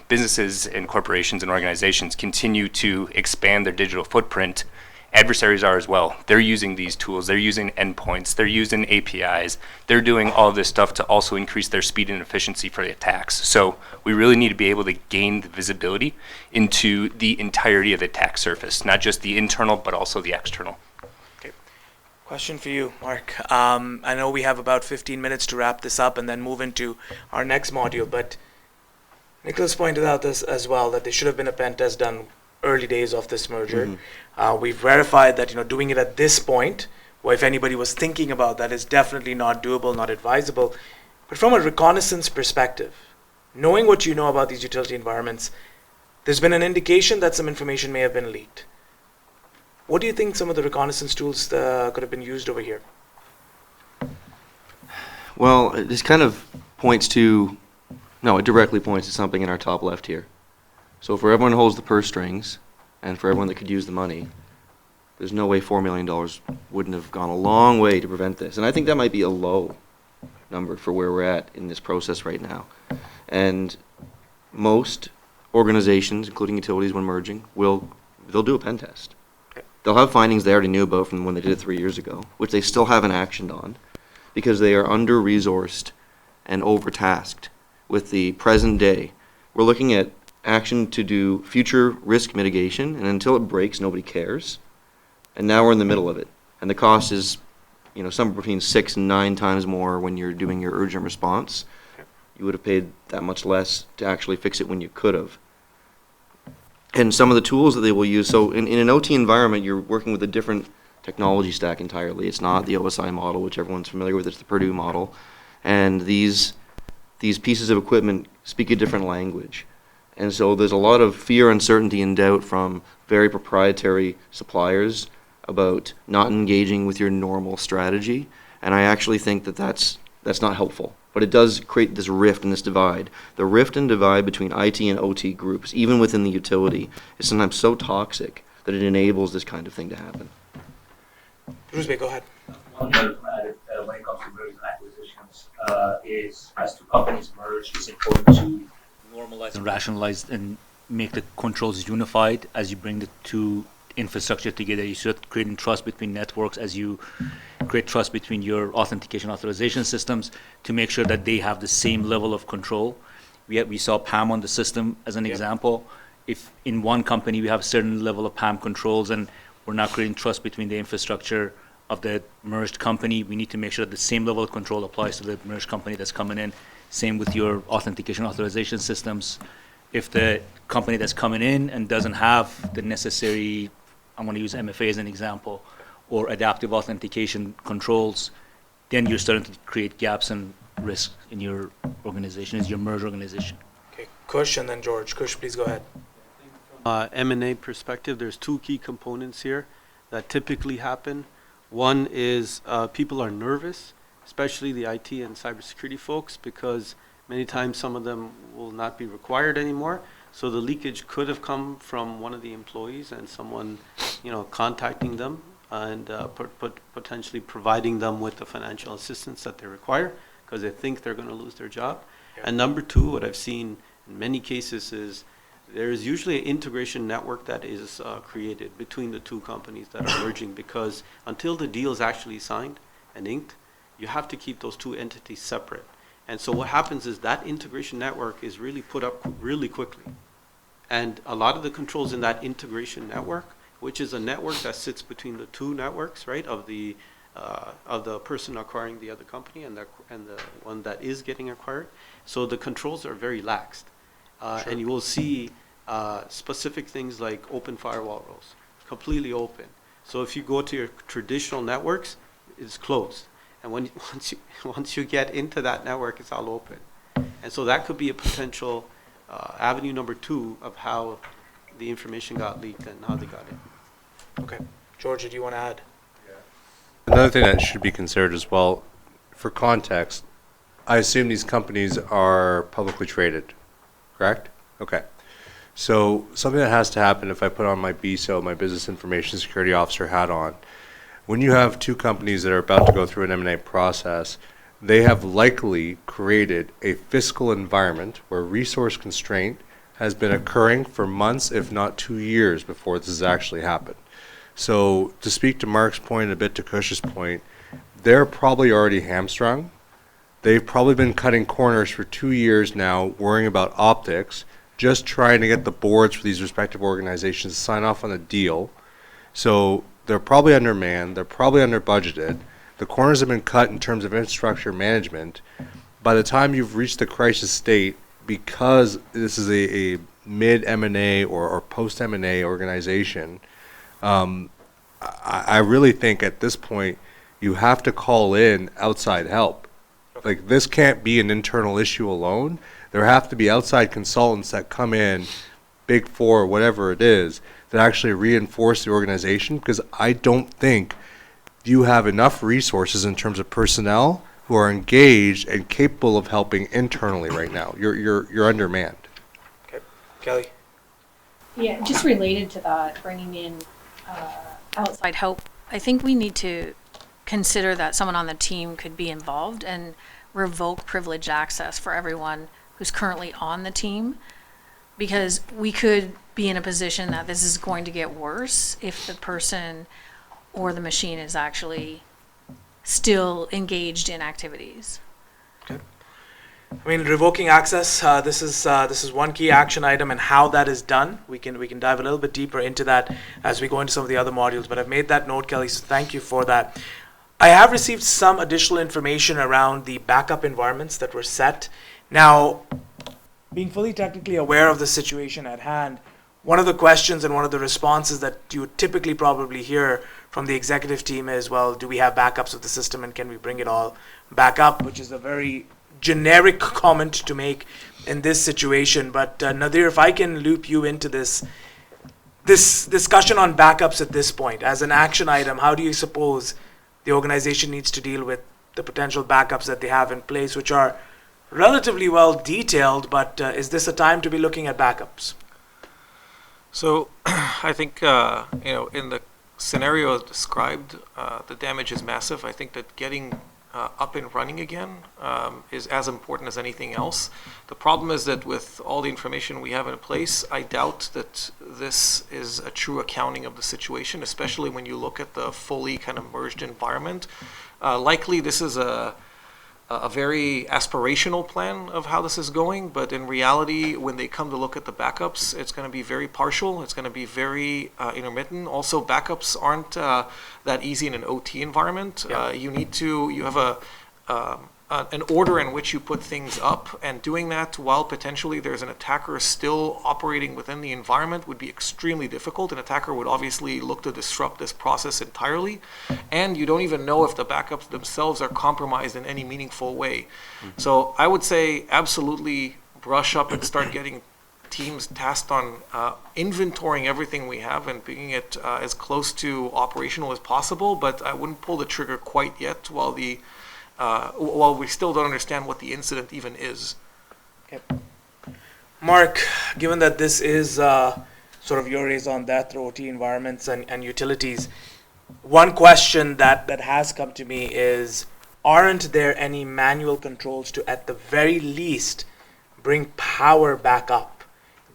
businesses and corporations and organizations continue to expand their digital footprint, adversaries are as well. They're using these tools. They're using endpoints. They're using APIs. They're doing all of this stuff to also increase their speed and efficiency for the attacks. So we really need to be able to gain the visibility into the entirety of the attack surface, not just the internal, but also the external. Okay. Question for you, Mark. I know we have about 15 minutes to wrap this up and then move into our next module, but Nicholas pointed out this as well, that there should have been a pen test done early days of this merger. Mm-hmm. We've verified that doing it at this point, or if anybody was thinking about that, is definitely not doable, not advisable. But from a reconnaissance perspective, knowing what you know about these utility environments, there's been an indication that some information may have been leaked. What do you think some of the reconnaissance tools could have been used over here? Well, this kind of it directly points to something in our top left here. So for everyone who holds the purse strings, and for everyone that could use the money, there's no way $4 million wouldn't have gone a long way to prevent this. And I think that might be a low number for where we're at in this process right now. And most organizations, including utilities when merging, they'll do a pen test. They'll have findings they already knew about from when they did it 3 years ago, which they still haven't actioned on, because they are under-resourced and overtasked with the present day. We're looking at action to do future risk mitigation, and until it breaks, nobody cares. And now we're in the middle of it. And the cost is, somewhere between 6 and 9 times more when you're doing your urgent response. You would have paid that much less to actually fix it when you could have. And some of the tools that they will use, so in an OT environment, you're working with a different technology stack entirely. It's not the OSI model, which everyone's familiar with, it's the Purdue model. And these pieces of equipment speak a different language. And so there's a lot of fear, uncertainty, and doubt from very proprietary suppliers about not engaging with your normal strategy. And I actually think that that's not helpful. But it does create this rift and this divide. The rift and divide between IT and OT groups, even within the utility, is sometimes so toxic that it enables this kind of thing to happen. Rusbe, go ahead. One thing when it comes to mergers and acquisitions is as two companies merge, it's important to normalize and rationalize and make the controls unified as you bring the two infrastructure together. You start creating trust between networks as you create trust between your authentication authorization systems to make sure that they have the same level of control. We saw PAM on the system as an example. If in one company we have a certain level of PAM controls and we're not creating trust between the infrastructure of the merged company, we need to make sure that the same level of control applies to the merged company that's coming in. Same with your authentication authorization systems. If the company that's coming in and doesn't have the necessary, I'm going to use MFA as an example, or adaptive authentication controls, then you're starting to create gaps and risks in your organization, as your merged organization. Okay, Kush and then George. Kush, please go ahead. M&A perspective, there's two key components here that typically happen. One is people are nervous, especially the IT and cybersecurity folks, because many times some of them will not be required anymore. So the leakage could have come from one of the employees and someone, contacting them and potentially providing them with the financial assistance that they require because they think they're going to lose their job. Yeah. And number two, what I've seen in many cases is there's usually an integration network that is created between the two companies that are merging, because until the deal is actually signed and inked, you have to keep those two entities separate. And so what happens is that integration network is really put up really quickly. And a lot of the controls in that integration network, which is a network that sits between the two networks, right, of the person acquiring the other company and the one that is getting acquired. So the controls are very laxed. Sure. And you will see specific things like open firewall roles, completely open. So if you go to your traditional networks, it's closed. And once you get into that network, it's all open. And so that could be a potential avenue number two of how the information got leaked and how they got it. Okay. George, do you want to add? Another thing that should be considered as well, for context, I assume these companies are publicly traded, correct? Okay. So something that has to happen if I put on my BISO, my Business Information Security Officer hat on, when you have two companies that are about to go through an M&A process, they have likely created a fiscal environment where resource constraint has been occurring for months, if not 2 years, before this has actually happened. So to speak to Mark's point, a bit to Kush's point, they're probably already hamstrung. They've probably been cutting corners for 2 years now, worrying about optics, just trying to get the boards for these respective organizations to sign off on a deal. So they're probably undermanned, they're probably under budgeted. The corners have been cut in terms of infrastructure management. By the time you've reached the crisis state, because this is a mid M&A or post M&A organization, I really think at this point you have to call in outside help. Like, this can't be an internal issue alone. There have to be outside consultants that come in, Big Four, whatever it is, that actually reinforce the organization, because I don't think you have enough resources in terms of personnel who are engaged and capable of helping internally right now. You're undermanned. Okay. Kelly? Yeah, just related to that, bringing in outside help, I think we need to consider that someone on the team could be involved and revoke privileged access for everyone who's currently on the team, because we could be in a position that this is going to get worse if the person or the machine is actually still engaged in activities. Okay. I mean, revoking access. This is one key action item, and how that is done. We can dive a little bit deeper into that as we go into some of the other modules. But I've made that note, Kelly. So thank you for that. I have received some additional information around the backup environments that were set. Now, being fully technically aware of the situation at hand, one of the questions and one of the responses that you typically probably hear from the executive team is, well, do we have backups of the system and can we bring it all back up? Which is a very generic comment to make in this situation. But Nadir, if I can loop you into this discussion on backups at this point, as an action item, how do you suppose the organization needs to deal with the potential backups that they have in place, which are relatively well detailed, but is this a time to be looking at backups? So I think, in the scenario described, the damage is massive. I think that getting up and running again is as important as anything else. The problem is that with all the information we have in place, I doubt that this is a true accounting of the situation, especially when you look at the fully kind of merged environment. Likely this is a very aspirational plan of how this is going, but in reality, when they come to look at the backups, it's going to be very partial. It's going to be very intermittent. Also, backups aren't that easy in an OT environment. Yeah. You have an order in which you put things up, and doing that while potentially there's an attacker still operating within the environment would be extremely difficult. An attacker would obviously look to disrupt this process entirely, and you don't even know if the backups themselves are compromised in any meaningful way. So I would say absolutely brush up and start getting teams tasked on inventorying everything we have and bringing it as close to operational as possible, but I wouldn't pull the trigger quite yet while we still don't understand what the incident even is. Okay. Mark, given that this is sort of your raison d'etre, OT environments and utilities, one question that has come to me is, aren't there any manual controls to, at the very least, bring power back up?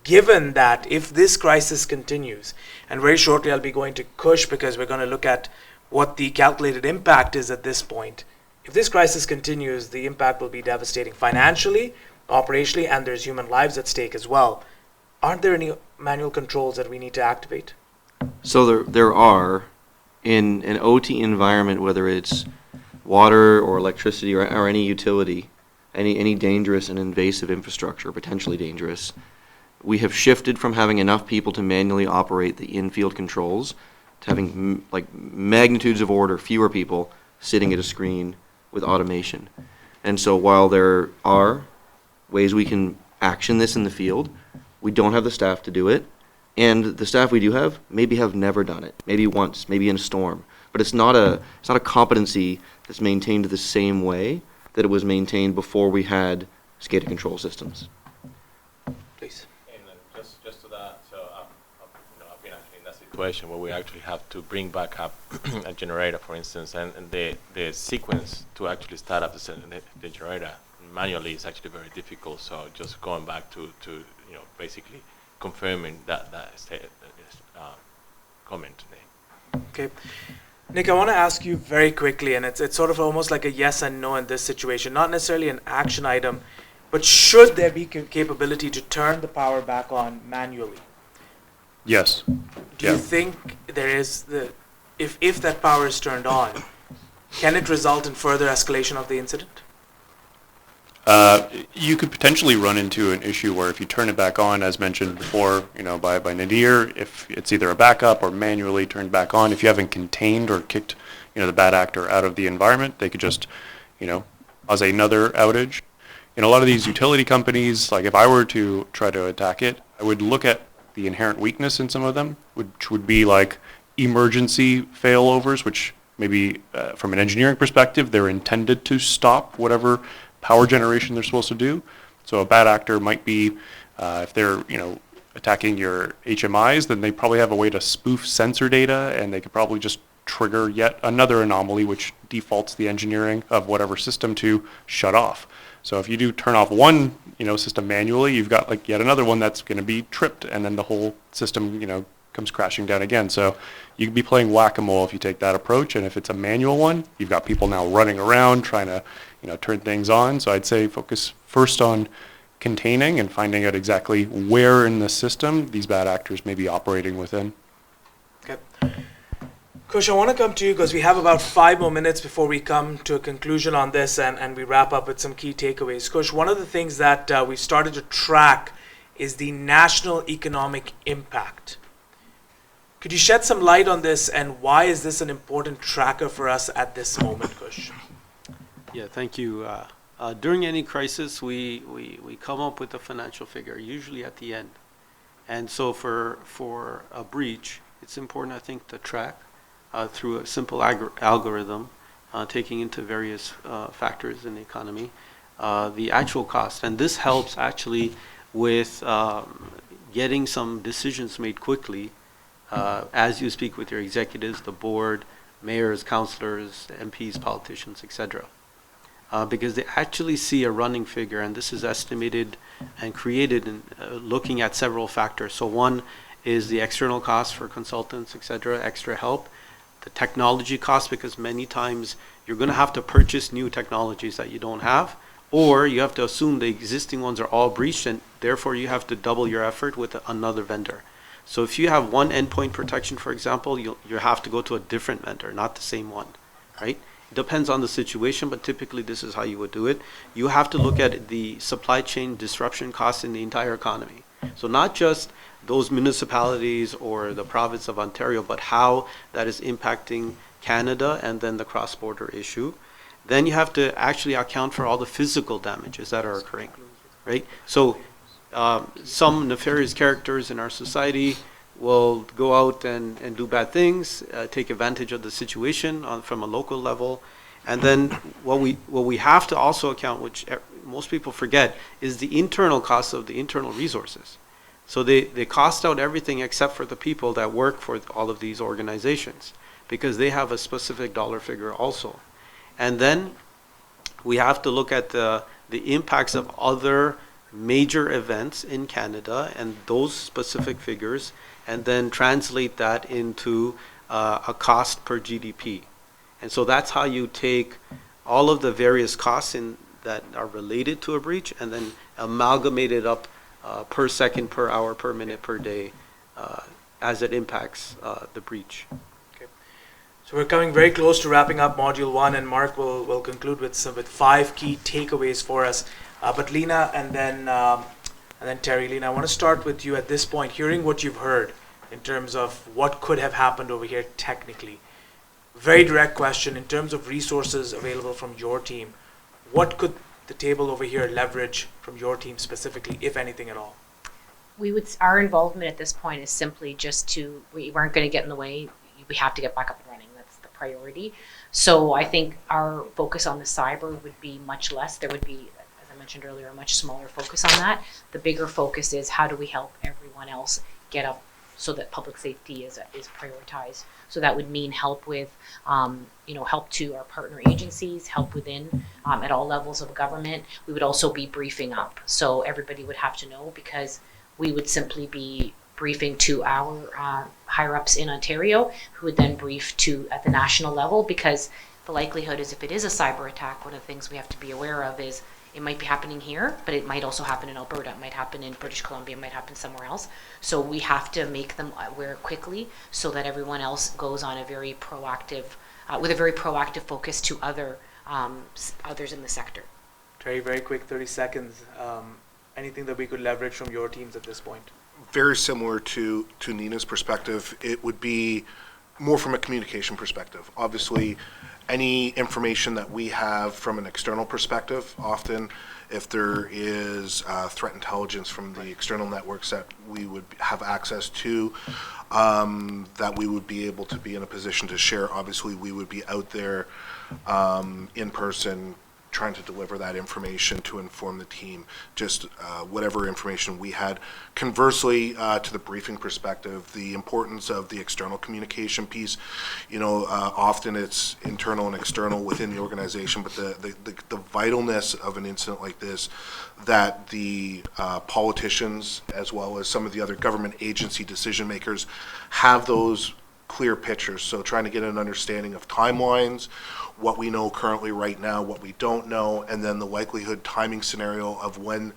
Given that if this crisis continues, and very shortly I'll be going to Kush because we're going to look at what the calculated impact is at this point. If this crisis continues, the impact will be devastating financially, operationally, and there's human lives at stake as well. Aren't there any manual controls that we need to activate? So there are, in an OT environment, whether it's water or electricity or any utility, any dangerous and invasive infrastructure, potentially dangerous, we have shifted from having enough people to manually operate the infield controls to having magnitudes of order, fewer people sitting at a screen with automation. And so while there are ways we can action this in the field, we don't have the staff to do it, and the staff we do have maybe have never done it, maybe once, maybe in a storm. But it's not a competency that's maintained the same way that it was maintained before we had SCADA control systems. Please. And just to that, so I've been actually in that situation where we actually have to bring back up a generator, for instance, and the sequence to actually start up the generator manually is actually very difficult. So just going back to basically confirming that comment. Okay. Nick, I want to ask you very quickly, and it's sort of almost like a yes and no in this situation, not necessarily an action item, but should there be capability to turn the power back on manually? Yes. Do you think there is if that power is turned on, can it result in further escalation of the incident? You could potentially run into an issue where if you turn it back on, as mentioned before, by Nadir, if it's either a backup or manually turned back on, if you haven't contained or kicked, the bad actor out of the environment, they could just, cause another outage. In a lot of these utility companies, like if I were to try to attack it, I would look at the inherent weakness in some of them, which would be like emergency failovers, which maybe from an engineering perspective, they're intended to stop whatever power generation they're supposed to do. So a bad actor might be, if they're attacking your HMIs, then they probably have a way to spoof sensor data, and they could probably just trigger yet another anomaly which defaults the engineering of whatever system to shut off. So if you do turn off one system manually, you've got yet another one that's going to be tripped, and then the whole system comes crashing down again. So you could be playing whack-a-mole if you take that approach, and if it's a manual one, you've got people now running around trying to, turn things on. So I'd say focus first on containing and finding out exactly where in the system these bad actors may be operating within. Okay. Kush, I want to come to you because we have about 5 more minutes before we come to a conclusion on this and we wrap up with some key takeaways. Kush, one of the things that we've started to track is the national economic impact. Could you shed some light on this, and why is this an important tracker for us at this moment, Kush? Yeah, thank you. During any crisis, we come up with a financial figure, usually at the end. And so for a breach, it's important, I think, to track through a simple algorithm, taking into various factors in the economy, the actual cost. And this helps actually with getting some decisions made quickly as you speak with your executives, the board, mayors, councillors, MPs, politicians, etc. Because they actually see a running figure, and this is estimated and created in looking at several factors. So one is the external costs for consultants, etc., extra help. The technology costs, because many times you're going to have to purchase new technologies that you don't have, or you have to assume the existing ones are all breached, and therefore you have to double your effort with another vendor. So if you have one endpoint protection, for example, you have to go to a different vendor, not the same one, right? It depends on the situation, but typically this is how you would do it. You have to look at the supply chain disruption costs in the entire economy. So not just those municipalities or the province of Ontario, but how that is impacting Canada and then the cross-border issue. Then you have to actually account for all the physical damages that are occurring, right? So some nefarious characters in our society will go out and do bad things, take advantage of the situation from a local level. And then what we have to also account, which most people forget, is the internal costs of the internal resources. So they cost out everything except for the people that work for all of these organizations, because they have a specific dollar figure also. And then we have to look at the impacts of other major events in Canada and those specific figures, and then translate that into a cost per GDP. And so that's how you take all of the various costs that are related to a breach and then amalgamate it up per second, per hour, per minute, per day as it impacts the breach. So we're coming very close to wrapping up Module 1, and Mark will conclude with 5 key takeaways for us. But Lena and then Terry. Lena, I want to start with you at this point, hearing what you've heard in terms of what could have happened over here technically. Very direct question, in terms of resources available from your team, what could the table over here leverage from your team specifically, if anything at all? Our involvement at this point is simply just we weren't going to get in the way. We have to get back up and running. That's the priority. So I think our focus on the cyber would be much less. There would be, as I mentioned earlier, a much smaller focus on that. The bigger focus is how do we help everyone else get up so that public safety is prioritized. So that would mean help with, help to our partner agencies, help within at all levels of government. We would also be briefing up. So everybody would have to know, because we would simply be briefing to our higher-ups in Ontario, who would then brief at the national level, because the likelihood is if it is a cyber attack, one of the things we have to be aware of is it might be happening here, but it might also happen in Alberta, it might happen in British Columbia, it might happen somewhere else. So we have to make them aware quickly so that everyone else goes on a very proactive, with a very proactive focus to others in the sector. Terry, very quick, 30 seconds. Anything that we could leverage from your teams at this point? Very similar to Nina's perspective. It would be more from a communication perspective. Obviously, any information that we have from an external perspective, often if there is threat intelligence from the external networks that we would have access to, that we would be able to be in a position to share. Obviously, we would be out there in person trying to deliver that information to inform the team, just whatever information we had. Conversely, to the briefing perspective, the importance of the external communication piece, often it's internal and external within the organization, but the vitalness of an incident like this, that the politicians as well as some of the other government agency decision makers have those clear pictures. So trying to get an understanding of timelines, what we know currently right now, what we don't know, and then the likelihood timing scenario of when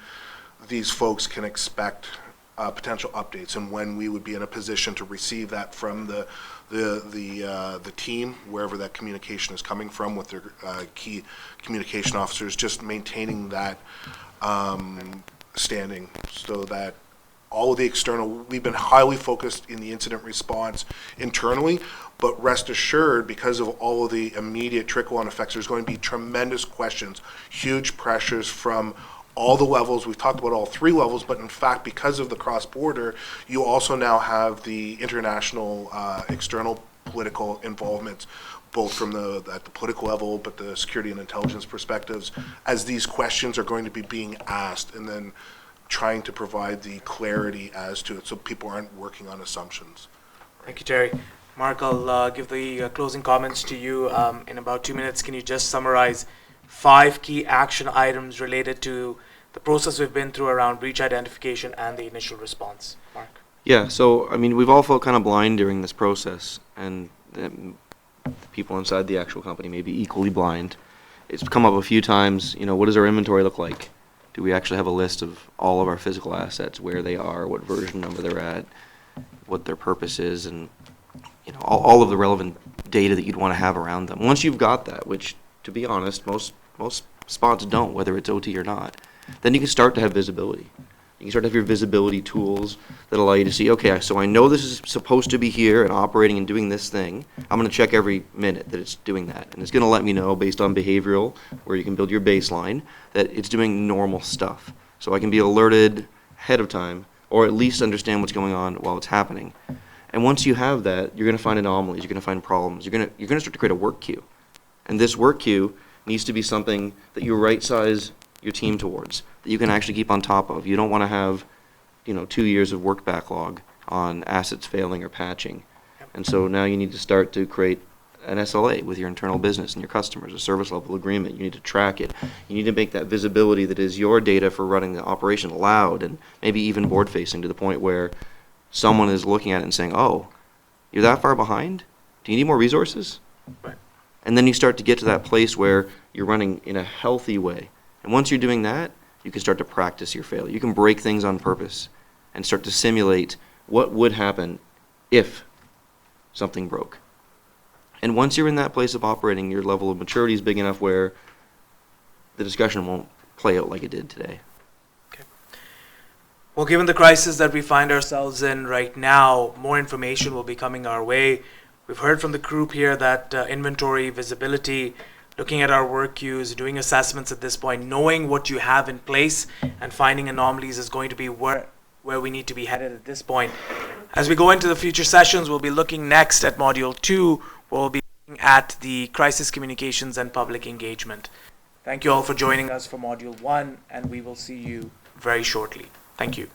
these folks can expect potential updates and when we would be in a position to receive that from the team, wherever that communication is coming from with their key communication officers, just maintaining that standing so that all of the external, we've been highly focused in the incident response internally, but rest assured, because of all of the immediate trickle-on effects, there's going to be tremendous questions, huge pressures from all the levels. We've talked about all three levels, but in fact, because of the cross-border, you also now have the international external political involvements, both from at the political level, but the security and intelligence perspectives, as these questions are going to be being asked, and then trying to provide the clarity as to it so people aren't working on assumptions. Thank you, Terry. Mark, I'll give the closing comments to you in about 2 minutes. Can you just summarize 5 key action items related to the process we've been through around breach identification and the initial response? Mark? Yeah, so, I mean, we've all felt kind of blind during this process, and the people inside the actual company may be equally blind. It's come up a few times, what does our inventory look like? Do we actually have a list of all of our physical assets, where they are, what version number they're at, what their purpose is, and all of the relevant data that you'd want to have around them. Once you've got that, which, to be honest, most spots don't, whether it's OT or not, then you can start to have visibility. You can start to have your visibility tools that allow you to see, okay, so I know this is supposed to be here and operating and doing this thing. I'm going to check every minute that it's doing that. And it's going to let me know, based on behavioral, where you can build your baseline, that it's doing normal stuff. So I can be alerted ahead of time, or at least understand what's going on while it's happening. And once you have that, you're going to find anomalies, you're going to find problems, you're going to start to create a work queue. And this work queue needs to be something that you right-size your team towards, that you can actually keep on top of. You don't want to have, 2 years of work backlog on assets failing or patching. And so now you need to start to create an SLA with your internal business and your customers, a service level agreement. You need to track it. You need to make that visibility that is your data for running the operation loud and maybe even board facing, to the point where someone is looking at it and saying, oh, you're that far behind? Do you need more resources? Right. And then you start to get to that place where you're running in a healthy way. And once you're doing that, you can start to practice your failure. You can break things on purpose and start to simulate what would happen if something broke. And once you're in that place of operating, your level of maturity is big enough where the discussion won't play out like it did today. Okay. Well, given the crisis that we find ourselves in right now, more information will be coming our way. We've heard from the group here that inventory, visibility, looking at our work queues, doing assessments at this point, knowing what you have in place and finding anomalies is going to be where we need to be headed at this point. As we go into the future sessions, we'll be looking next at Module 2, where we'll be looking at the crisis communications and public engagement. Thank you all for joining us for Module 1, and we will see you very shortly. Thank you.